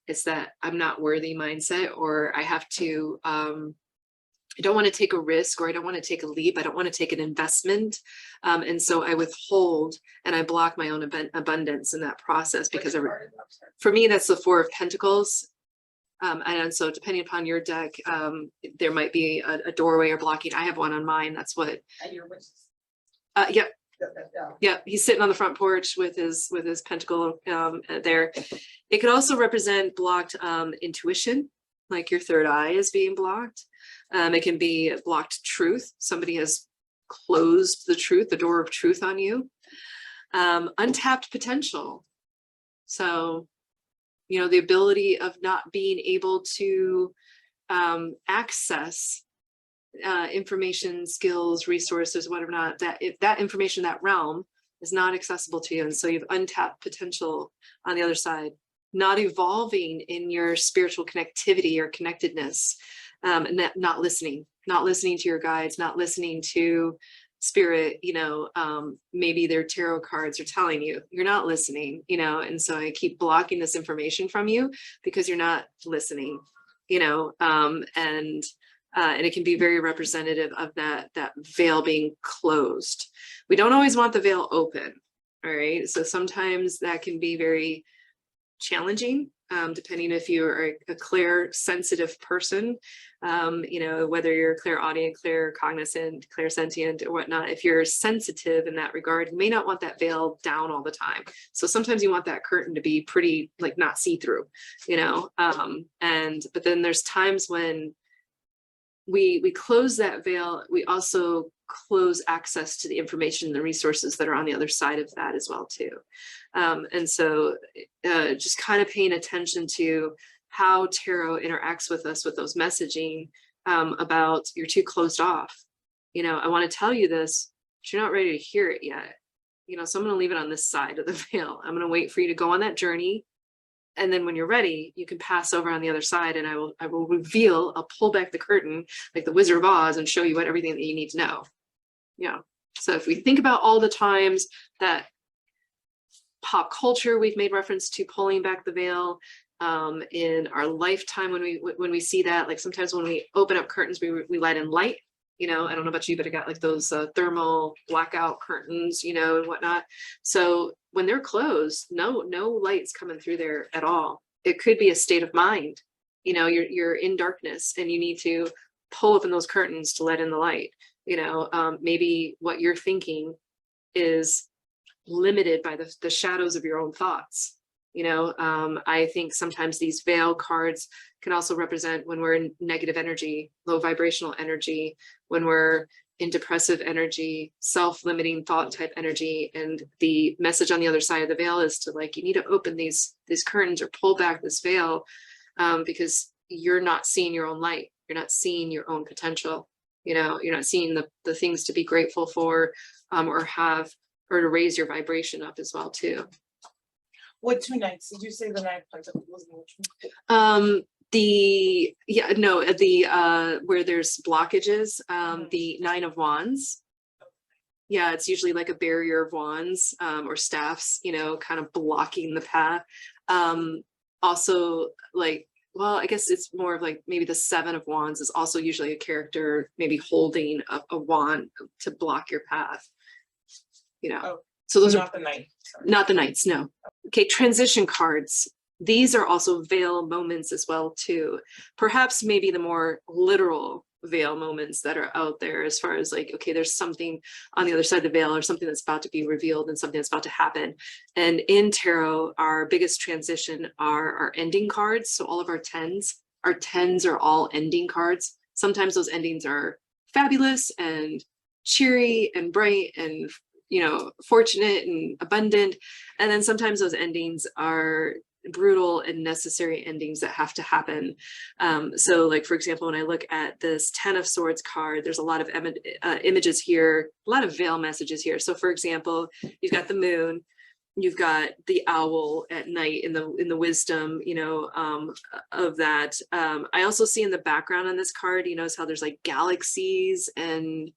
It's that I'm not worthy mindset, or I have to, I don't want to take a risk, or I don't want to take a leap. I don't want to take an investment. And so I withhold and I block my own abundance in that process because for me, that's the Four of Pentacles. And so depending upon your deck, there might be a doorway or blocking. I have one on mine. That's what. And your wishes. Yeah. Yeah, he's sitting on the front porch with his pentacle there. It could also represent blocked intuition, like your third eye is being blocked. It can be blocked truth. Somebody has closed the truth, the door of truth on you. Untapped potential. So, the ability of not being able to access information, skills, resources, whatever not, that if that information, that realm is not accessible to you. And so you've untapped potential on the other side, not evolving in your spiritual connectivity or connectedness, and that not listening to your guides, not listening to spirit, maybe their tarot cards are telling you you're not listening, and so I keep blocking this information from you because you're not listening, and And it can be very representative of that veil being closed. We don't always want the veil open. All right. So sometimes that can be very challenging, depending if you're a clear sensitive person, you know, whether you're clairaudient, claircognizant, clairsentient or whatnot. If you're sensitive in that regard, you may not want that veil down all the time. So sometimes you want that curtain to be pretty, like, not see-through, you know, but then there's times when we close that veil, we also close access to the information and the resources that are on the other side of that as well too. And so just kind of paying attention to how tarot interacts with us with those messaging about you're too closed off. You know, I want to tell you this, but you're not ready to hear it yet. You know, so I'm going to leave it on this side of the veil. I'm going to wait for you to go on that journey. And then when you're ready, you can pass over on the other side and I will reveal, I'll pull back the curtain like the Wizard of Oz and show you everything that you need to know. Yeah. So if we think about all the times that pop culture, we've made reference to pulling back the veil, in our lifetime, when we see that, like sometimes when we open up curtains, we let in light. You know, I don't know about you, but I got like those thermal blackout curtains, you know, and whatnot. So when they're closed, no light's coming through there at all. It could be a state of mind. You know, you're in darkness and you need to pull open those curtains to let in the light. You know, maybe what you're thinking is limited by the shadows of your own thoughts. You know, I think sometimes these veil cards can also represent when we're in negative energy, low vibrational energy, when we're in depressive energy, self-limiting thought type energy. And the message on the other side of the veil is to, like, you need to open these curtains or pull back this veil, because you're not seeing your own light. You're not seeing your own potential. You know, you're not seeing the things to be grateful for, or to raise your vibration up as well too. What 2 nights? Did you say the night was Where there's blockages, the 9 of Wands. Yeah, it's usually like a barrier of wands, or staffs, you know, kind of blocking the path. Also, like, well, I guess it's more of like maybe the 7 of Wands is also usually a character maybe holding a wand to block your path. You know, so those not are the night. not the knights, no. Okay, transition cards. These are also veil moments as well too. Perhaps maybe the more literal veil moments that are out there, as far as like, okay, there's something on the other side of the veil or something that's about to be revealed and something that's about to happen. And in tarot, our biggest transition are our ending cards. So all of our 10s are all ending cards. Sometimes those endings are fabulous and cheery and bright and, you know, fortunate and abundant. And then sometimes those endings are brutal and necessary endings that have to happen. So like, for example, when I look at this 10 of Swords card, there's a lot of images here, a lot of veil messages here. So for example, you've got the moon, you've got the owl at night in the wisdom, you know, of that. I also see in the background on this card, you notice how there's like galaxies and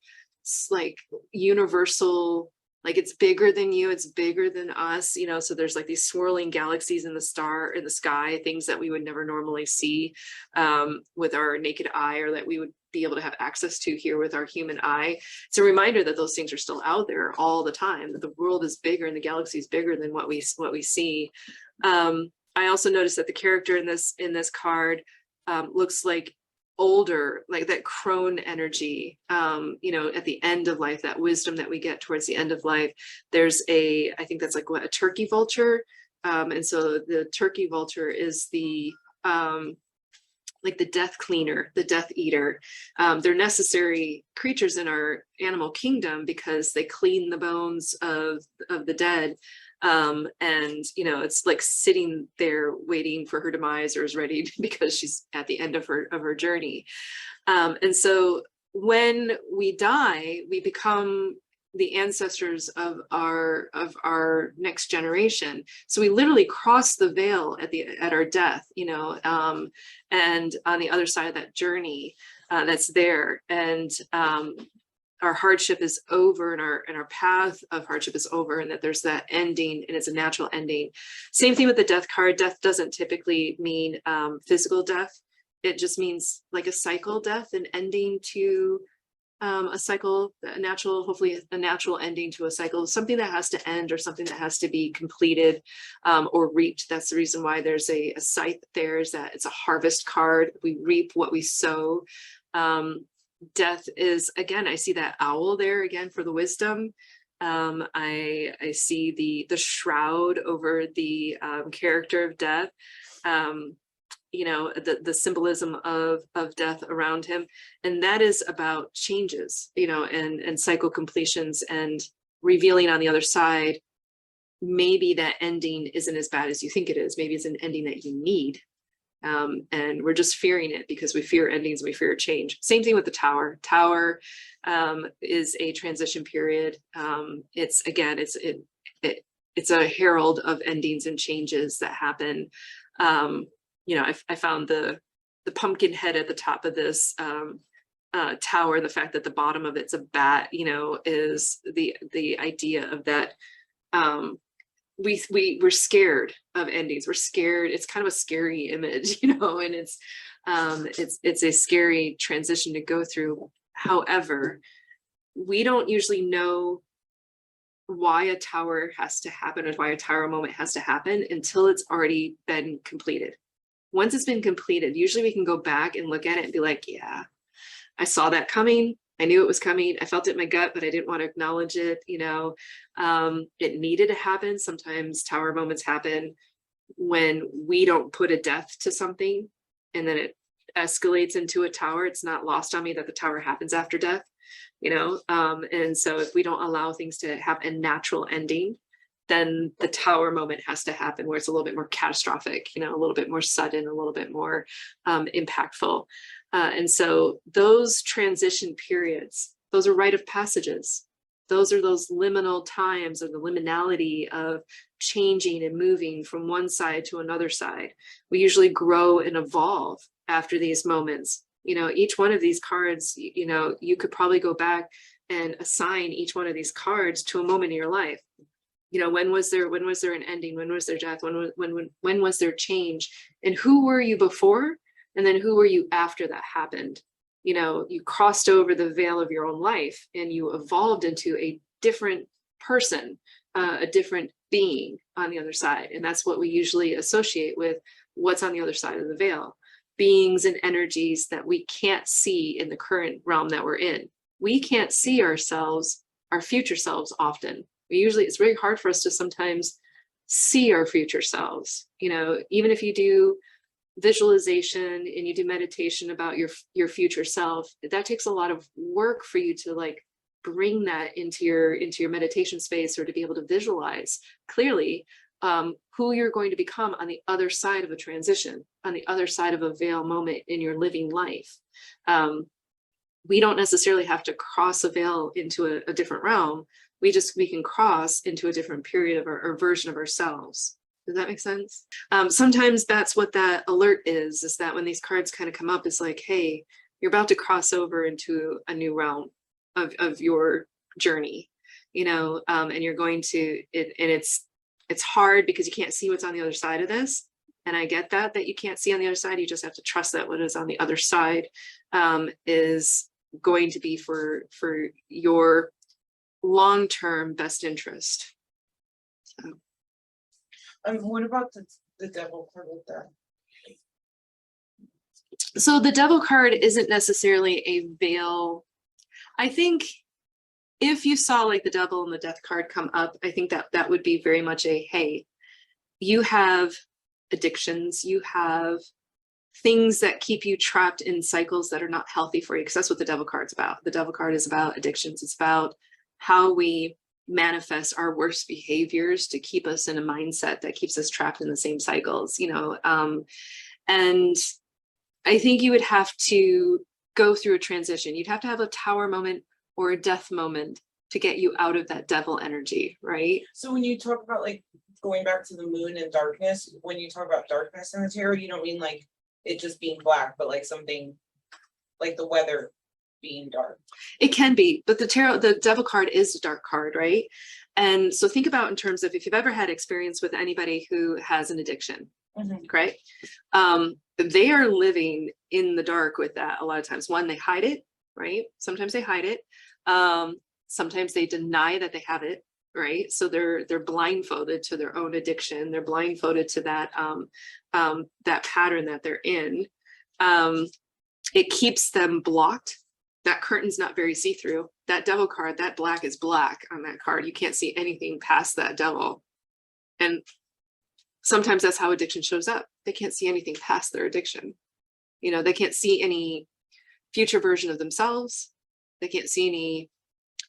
like universal, like it's bigger than you, it's bigger than us, you know, so there's like these swirling galaxies in the sky, things that we would never normally see with our naked eye, or that we would be able to have access to here with our human eye. It's a reminder that those things are still out there all the time, that the world is bigger and the galaxy is bigger than what we see. I also noticed that the character in this card looks like older, like that crone energy, you know, at the end of life, that wisdom that we get towards the end of life. There's I think that's like what, a turkey vulture. And so the turkey vulture is the, like the death cleaner, the death eater. They're necessary creatures in our animal kingdom because they clean the bones of the dead. And you know, it's like sitting there waiting for her demise, or is ready because she's at the end of her journey. And so when we die, we become the ancestors of our next generation. So we literally cross the veil at our death, you know, and on the other side of that journey, that's there. And our hardship is over, and our path of hardship is over, and that there's that ending, and it's a natural ending. Same thing with the death card. Death doesn't typically mean physical death. it just means like a cycle death, an ending to a cycle, a natural, hopefully a natural ending to a cycle, something that has to end or something that has to be completed or reaped. That's the reason why there's a scythe there, is that it's a harvest card. We reap what we sow. Death is, again, I see that owl there again for the wisdom. I see the shroud over the character of death. You know, the symbolism of death around him, and that is about changes, you know, and cycle completions and revealing on the other side, maybe that ending isn't as bad as you think it is. Maybe it's an ending that you need, and we're just fearing it because we fear endings, we fear change. Same thing with the tower. Tower is a transition period. It's again, it's a herald of endings and changes that happen. You know, I found the pumpkin head at the top of this tower, the fact that the bottom of it's a bat, you know, is the idea of that. We're scared of endings. We're scared. It's kind of a scary image, you know, and it's a scary transition to go through. However, we don't usually know why a tower has to happen or why a tower moment has to happen until it's already been completed. Once it's been completed, usually we can go back and look at it and be like, yeah, I saw that coming. I knew it was coming. I felt it in my gut, but I didn't want to acknowledge it. You know, it needed to happen. Sometimes tower moments happen when we don't put a death to something and then it escalates into a tower. It's not lost on me that the tower happens after death, you know? And so if we don't allow things to have a natural ending, then the tower moment has to happen where it's a little bit more catastrophic, you know, a little bit more sudden, a little bit more impactful. And so those transition periods, those are rite of passages. Those are those liminal times, or the liminality of changing and moving from one side to another side. We usually grow and evolve after these moments. You know, each one of these cards, you know, you could probably go back and assign each one of these cards to a moment in your life. You know, when was there an ending? When was there death? When was there change? And who were you before? And then who were you after that happened? You know, you crossed over the veil of your own life and you evolved into a different person, a different being on the other side. And that's what we usually associate with what's on the other side of the veil. Beings and energies that we can't see in the current realm that we're in. We can't see ourselves, our future selves often. It's very hard for us to sometimes see our future selves. You know, even if you do visualization and you do meditation about your future self, that takes a lot of work for you to like bring that into your meditation space, or to be able to visualize clearly who you're going to become on the other side of a transition, on the other side of a veil moment in your living life. We don't necessarily have to cross a veil into a different realm. We can cross into a different period of or version of ourselves. Does that make sense? Sometimes that's what that alert is that when these cards kind of come up, it's like, hey, you're about to cross over into a new realm of your journey, you know, and you're going to, and it's hard because you can't see what's on the other side of this. And I get that you can't see on the other side. You just have to trust that what is on the other side is going to be for your long-term best interest. So. What about the devil card with that? So the devil card isn't necessarily a veil. I think if you saw like the devil and the death card come up, I think that would be very much a, hey, you have addictions, you have things that keep you trapped in cycles that are not healthy for you, because that's what the devil card's about. The devil card is about addictions. It's about how we manifest our worst behaviors to keep us in a mindset that keeps us trapped in the same cycles, you know. And I think you would have to go through a transition. You'd have to have a tower moment or a death moment to get you out of that devil energy, right? So when you talk about like going back to the moon and darkness, when you talk about darkness in the tarot, you don't mean like it just being black, but like something like the weather being dark. It can be, but the devil card is a dark card, right? And so think about in terms of if you've ever had experience with anybody who has an addiction, right? They are living in the dark with that a lot of times. One, they hide it, right? Sometimes they hide it. Sometimes they deny that they have it, right? So they're blindfolded to their own addiction. They're blindfolded to that that pattern that they're in. It keeps them blocked. That curtain's not very see-through. That devil card, that black is black on that card. You can't see anything past that devil. And sometimes that's how addiction shows up. They can't see anything past their addiction. You know, they can't see any future version of themselves. They can't see any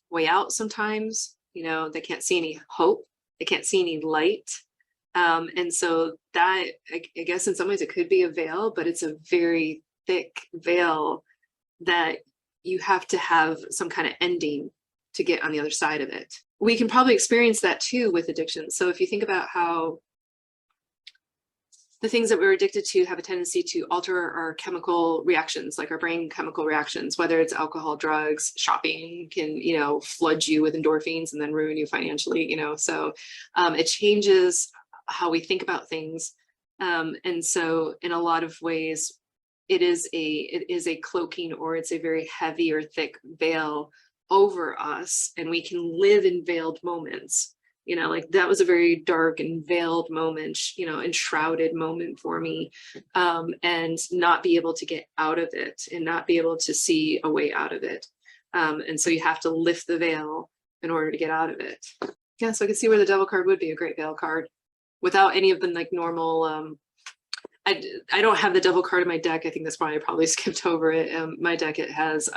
way out sometimes. You know, they can't see any hope. They can't see any light. And so that, I guess in some ways it could be a veil, but it's a very thick veil that you have to have some kind of ending to get on the other side of it. We can probably experience that too with addiction. So if you think about how the things that we're addicted to have a tendency to alter our chemical reactions, like our brain chemical reactions, whether it's alcohol, drugs, shopping can, you know, flood you with endorphins and then ruin you financially, you know, so it changes how we think about things. And so in a lot of ways, it is a cloaking, or it's a very heavy or thick veil over us, and we can live in veiled moments. You know, like that was a very dark and veiled moment, you know, enshrouded moment for me, and not be able to get out of it and not be able to see a way out of it. And so you have to lift the veil in order to get out of it. Yeah, so I can see where the devil card would be a great veil card without any of the like normal, I don't have the devil card in my deck. I think that's why I probably skipped over it. My deck, it has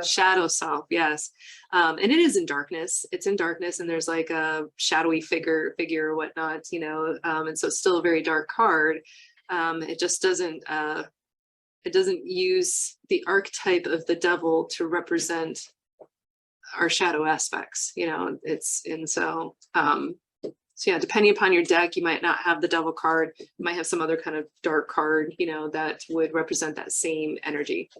shadow self, yes. And it is in darkness. It's in darkness, and there's like a shadowy figure or whatnot, you know. And so it's still a very dark card. It just doesn't use the archetype of the devil to represent our shadow aspects, you know. So yeah, depending upon your deck, you might not have the devil card. You might have some other kind of dark card, you know, that would represent that same energy.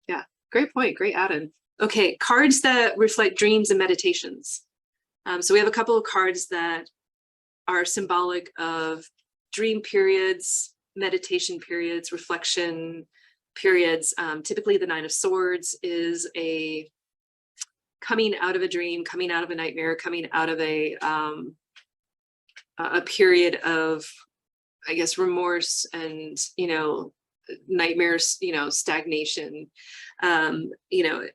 Yeah, great point, great add-in. Okay, cards that reflect dreams and meditations. So we have a couple of cards that are symbolic of dream periods, meditation periods, reflection periods. Typically the Nine of Swords is a coming out of a dream, coming out of a nightmare, coming out of a period of, I guess, remorse and, you know, nightmares, you know, stagnation. You know,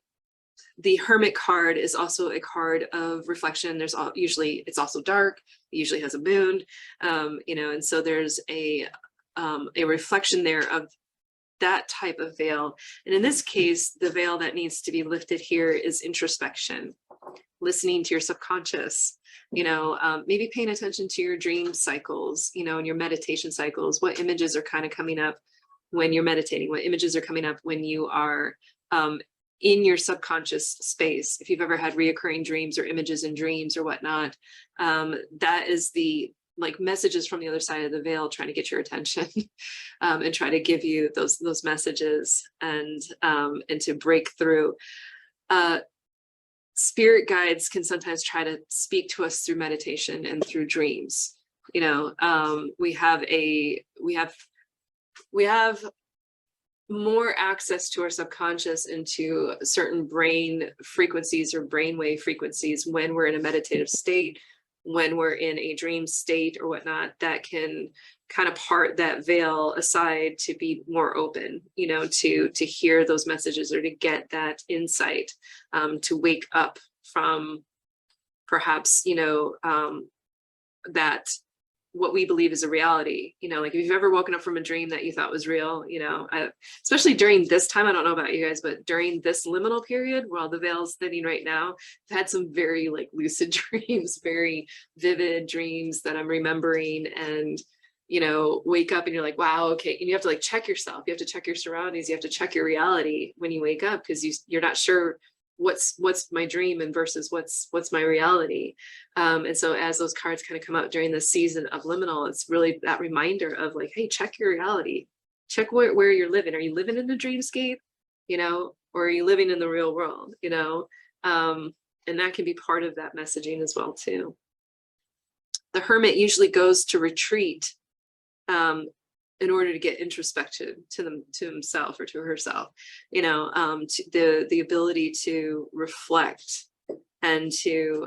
the Hermit card is also a card of reflection. There's usually, it's also dark. It usually has a moon, you know, and so there's a reflection there of that type of veil. And in this case, the veil that needs to be lifted here is introspection, listening to your subconscious, you know, maybe paying attention to your dream cycles, you know, and your meditation cycles. What images are kind of coming up when you're meditating? What images are coming up when you are in your subconscious space? If you've ever had reoccurring dreams or images in dreams or whatnot, that is the like messages from the other side of the veil trying to get your attention and try to give you those messages and to break through. Spirit guides can sometimes try to speak to us through meditation and through dreams. You know, we have more access to our subconscious into certain brain frequencies or brainwave frequencies when we're in a meditative state, when we're in a dream state or whatnot, that can kind of part that veil aside to be more open, you know, to hear those messages or to get that insight, to wake up from perhaps, you know, that what we believe is a reality. You know, like if you've ever woken up from a dream that you thought was real, you know, especially during this time, I don't know about you guys, but during this liminal period while the veil's thinning right now, I've had some very like lucid dreams, very vivid dreams that I'm remembering, and you know, wake up and you're like, wow, okay. And you have to like check yourself. You have to check your surroundings. You have to check your reality when you wake up, because you're not sure what's my dream and versus what's my reality. And so as those cards kind of come out during the season of liminal, it's really that reminder of like, hey, check your reality. Check where you're living. Are you living in a dreamscape, you know, or are you living in the real world, you know? And that can be part of that messaging as well too. The Hermit usually goes to retreat in order to get introspection to himself or to herself, the ability to reflect and to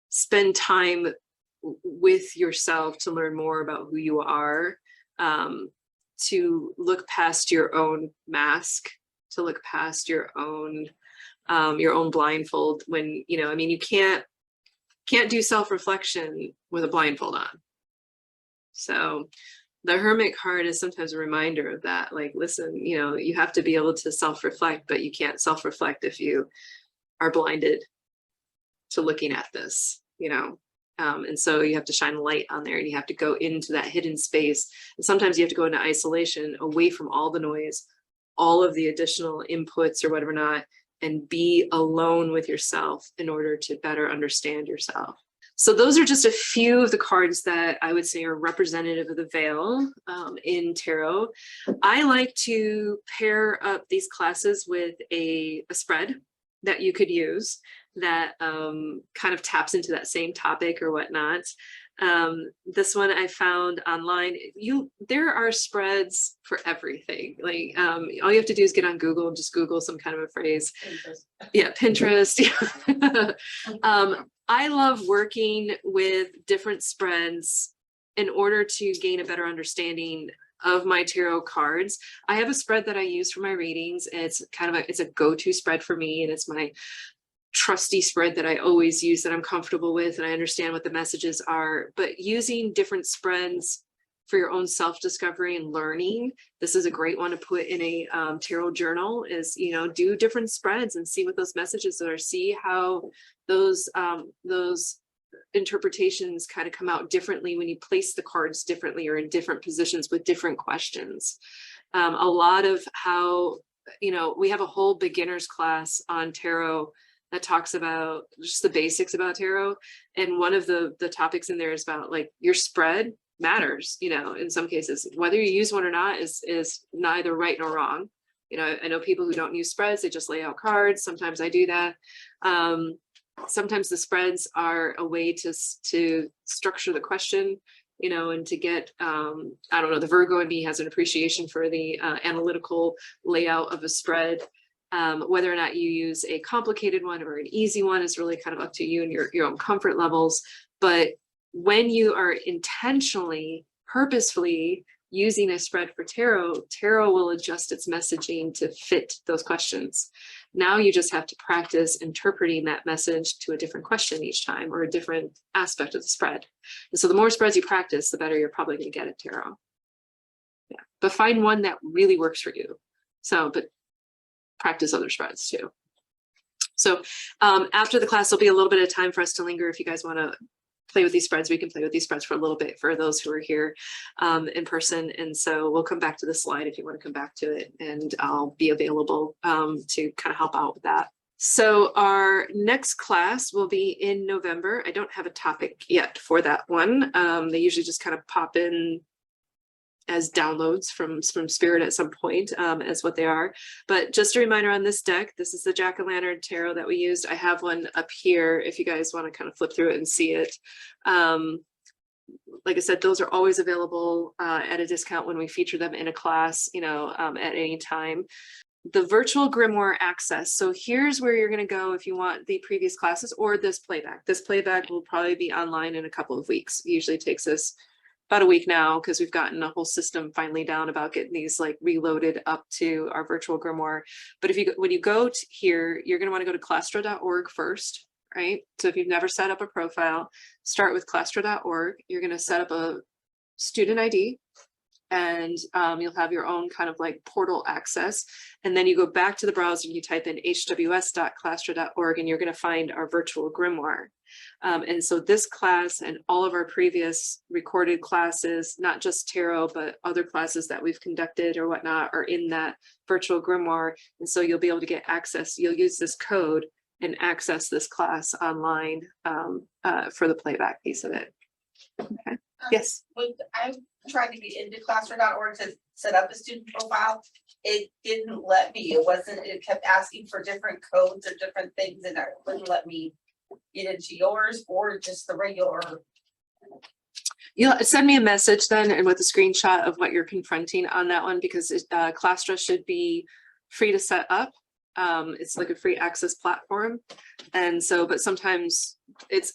spend time with yourself to learn more about who you are, to look past your own mask, to look past your own blindfold when, you can't do self-reflection with a blindfold on. So the Hermit card is sometimes a reminder of that, like, listen, you have to be able to self-reflect, but you can't self-reflect if you are blinded to looking at this, and so you have to shine light on there, and you have to go into that hidden space. And sometimes you have to go into isolation, away from all the noise, all of the additional inputs or whatever not, and be alone with yourself in order to better understand yourself. So those are just a few of the cards that I would say are representative of the veil in tarot. I like to pair up these classes with a spread that you could use that kind of taps into that same topic or whatnot. This one I found online. There are spreads for everything. Like all you have to do is get on Google and just Google some kind of a phrase. Pinterest. Yeah, Pinterest. I love working with different spreads in order to gain a better understanding of my tarot cards. I have a spread that I use for my readings. It's it's a go-to spread for me, and it's my trusty spread that I always use, that I'm comfortable with, and I understand what the messages are. But using different spreads for your own self-discovery and learning, this is a great one to put in a tarot journal. Is do different spreads and see what those messages are. See how those interpretations kind of come out differently when you place the cards differently or in different positions with different questions. A lot of how we have a whole beginner's class on tarot that talks about just the basics about tarot. And one of the topics in there is about, like, your spread matters, in some cases. Whether you use one or not is neither right nor wrong. I know people who don't use spreads, they just lay out cards. Sometimes I do that. Sometimes the spreads are a way to structure the question, and to get, I don't know, the Virgo in me has an appreciation for the analytical layout of a spread. Whether or not you use a complicated one or an easy one is really kind of up to you and your own comfort levels. But when you are intentionally, purposefully using a spread for tarot will adjust its messaging to fit those questions. Now you just have to practice interpreting that message to a different question each time, or a different aspect of the spread. And so the more spreads you practice, the better you're probably going to get at tarot. Yeah, but find one that really works for you. But practice other spreads too. So after the class, there'll be a little bit of time for us to linger. If you guys want to play with these spreads, we can play with these spreads for a little bit for those who are here in person. And so we'll come back to this slide if you want to come back to it, and I'll be available to kind of help out with that. So our next class will be in November. I don't have a topic yet for that one. They usually just kind of pop in as downloads from Spirit at some point, as what they are. But just a reminder on this deck, this is the Jack-o'-lantern tarot that we used. I have one up here if you guys want to kind of flip through it and see it. Like I said, those are always available at a discount when we feature them in a class, at any time. The virtual grimoire access. So here's where you're going to go if you want the previous classes or this playback. This playback will probably be online in a couple of weeks. It usually takes us about a week now, because we've gotten a whole system finally down about getting these like reloaded up to our virtual grimoire. But when you go to here, you're going to want to go to classtra.org first, right? So if you've never set up a profile, start with classtra.org. You're going to set up a student ID, and you'll have your own kind of like portal access. And then you go back to the browser and you type in hws.classtra.org, and you're going to find our virtual grimoire. And so this class and all of our previous recorded classes, not just tarot, but other classes that we've conducted or whatnot, are in that virtual grimoire. And so you'll be able to get access. You'll use this code and access this class online for the playback piece of it. Okay. Yes. When I tried to get into classroom.org to set up a student profile, it didn't let me. It kept asking for different codes or different things, and it wouldn't let me get into yours or just the regular. You'll send me a message then and with a screenshot of what you're confronting on that one, because Clastra should be free to set up. It's like a free access platform. And so, but sometimes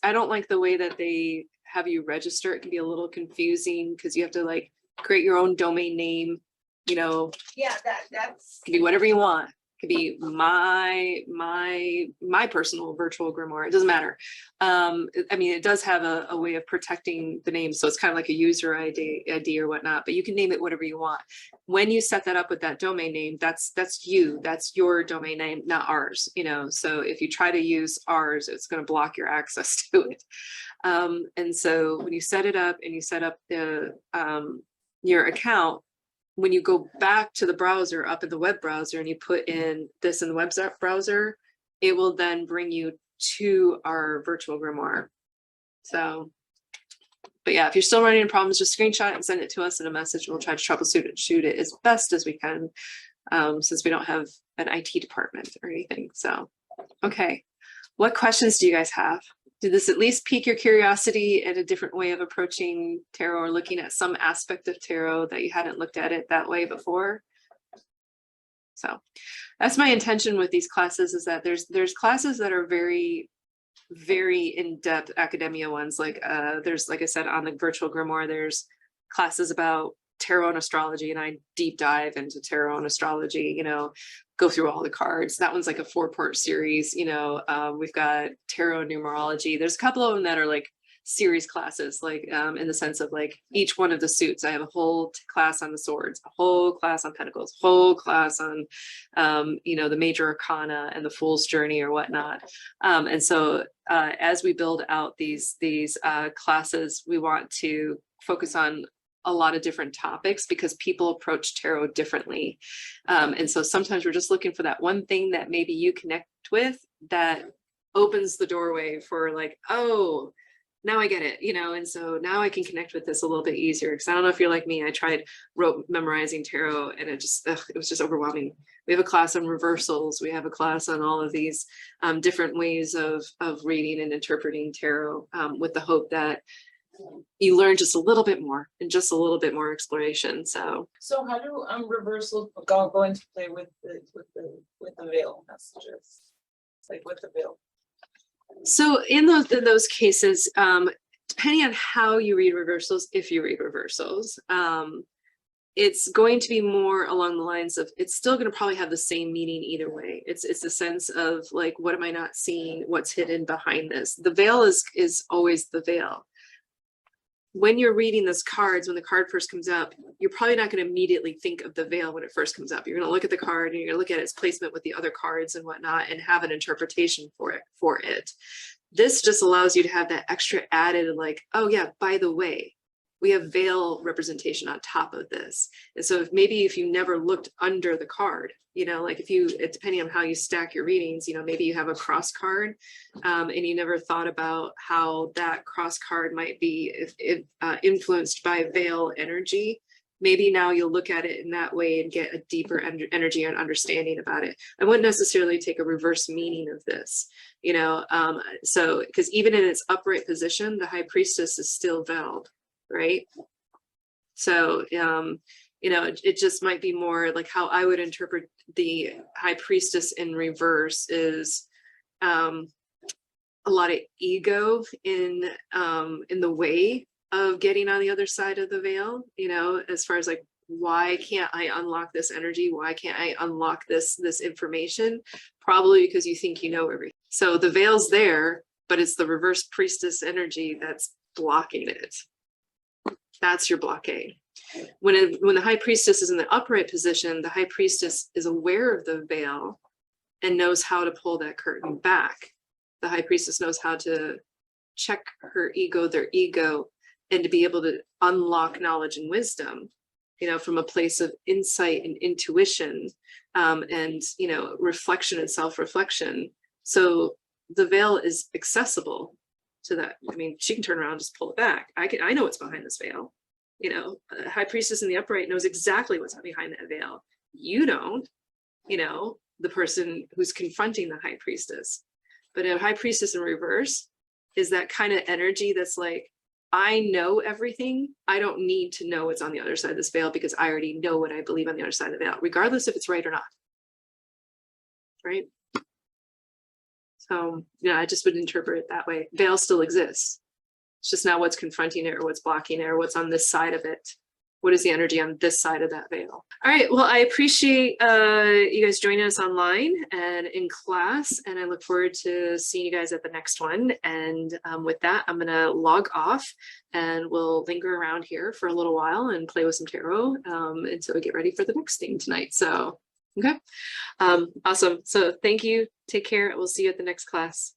I don't like the way that they have you register. It can be a little confusing because you have to like create your own domain name, you know, Yeah, that's. it can be whatever you want. It could be my personal virtual grimoire. It doesn't matter. I mean, it does have a way of protecting the name. So it's kind of like a user ID or whatnot, but you can name it whatever you want. When you set that up with that domain name, that's your domain name, not ours, you know? So if you try to use ours, it's going to block your access to it. And so when you set it up and you set up the, your account, when you go back to the browser up in the web browser and you put in this in the web browser, it will then bring you to our virtual grimoire. So, but yeah, if you're still running into problems, just screenshot and send it to us in a message. We'll try to troubleshoot it as best as we can, since we don't have an IT department or anything. So, okay. What questions do you guys have? Did this at least pique your curiosity at a different way of approaching tarot or looking at some aspect of tarot that you hadn't looked at it that way before? So that's my intention with these classes, is that there's classes that are very, very in-depth academia ones. Like there's, like I said, on the virtual grimoire, there's classes about tarot and astrology, and I deep dive into tarot and astrology, you know, go through all the cards. That one's like a 4-part series, you know. We've got tarot numerology. There's a couple of them that are like series classes, like in the sense of like each one of the suits. I have a whole class on the swords, a whole class on pentacles, whole class on you know, the major arcana and the fool's journey or whatnot. And so as we build out these classes, we want to focus on a lot of different topics because people approach tarot differently. And so sometimes we're just looking for that one thing that maybe you connect with that opens the doorway for like, oh, now I get it, you know, and so now I can connect with this a little bit easier. Because I don't know if you're like me, I tried memorizing tarot and it was just overwhelming. We have a class on reversals. We have a class on all of these different ways of reading and interpreting tarot, with the hope that you learn just a little bit more and just a little bit more exploration. So how do reversals go into play with the veil messages? Like with the veil. So in those cases, depending on how you read reversals, if you read reversals, it's going to be more along the lines of, it's still going to probably have the same meaning either way. It's a sense of like, what am I not seeing? What's hidden behind this? The veil is always the veil. When you're reading those cards, when the card first comes up, you're probably not going to immediately think of the veil when it first comes up. You're going to look at the card and you're going to look at its placement with the other cards and whatnot and have an interpretation for it. This just allows you to have that extra added, like, oh yeah, by the way, we have veil representation on top of this. And so if you never looked under the card, you know, like depending on how you stack your readings, you know, maybe you have a cross card and you never thought about how that cross card might be influenced by veil energy. Maybe now you'll look at it in that way and get a deeper energy and understanding about it. I wouldn't necessarily take a reverse meaning of this, you know, so because even in its upright position, the high priestess is still veiled. Right. So, you know, it just might be more like how I would interpret the high priestess in reverse is a lot of ego in the way of getting on the other side of the veil, you know, as far as like, why can't I unlock this energy? Why can't I unlock this information? Probably because you think you know everything. So the veil's there, but it's the reverse priestess energy that's blocking it. That's your blockade. When the high priestess is in the upright position, the high priestess is aware of the veil and knows how to pull that curtain back. The high priestess knows how to check their ego, and to be able to unlock knowledge and wisdom, you know, from a place of insight and intuition, and, you know, reflection and self-reflection. So the veil is accessible to that. I mean, she can turn around and just pull it back. I know what's behind this veil. You know, a high priestess in the upright knows exactly what's behind that veil. You don't, you know, the person who's confronting the high priestess. But a high priestess in reverse is that kind of energy that's like, I know everything, I don't need to know what's on the other side of this veil because I already know what I believe on the other side of the veil, regardless if it's right or not. Right? So yeah, I just would interpret it that way. Veil still exists. It's just now what's confronting it or what's blocking it or what's on this side of it. What is the energy on this side of that veil? All right, well, I appreciate you guys joining us online and in class, and I look forward to seeing you guys at the next one. And with that, I'm gonna log off and we'll linger around here for a little while and play with some tarot until we get ready for the next thing tonight. So, okay, awesome. So thank you, take care, we'll see you at the next class.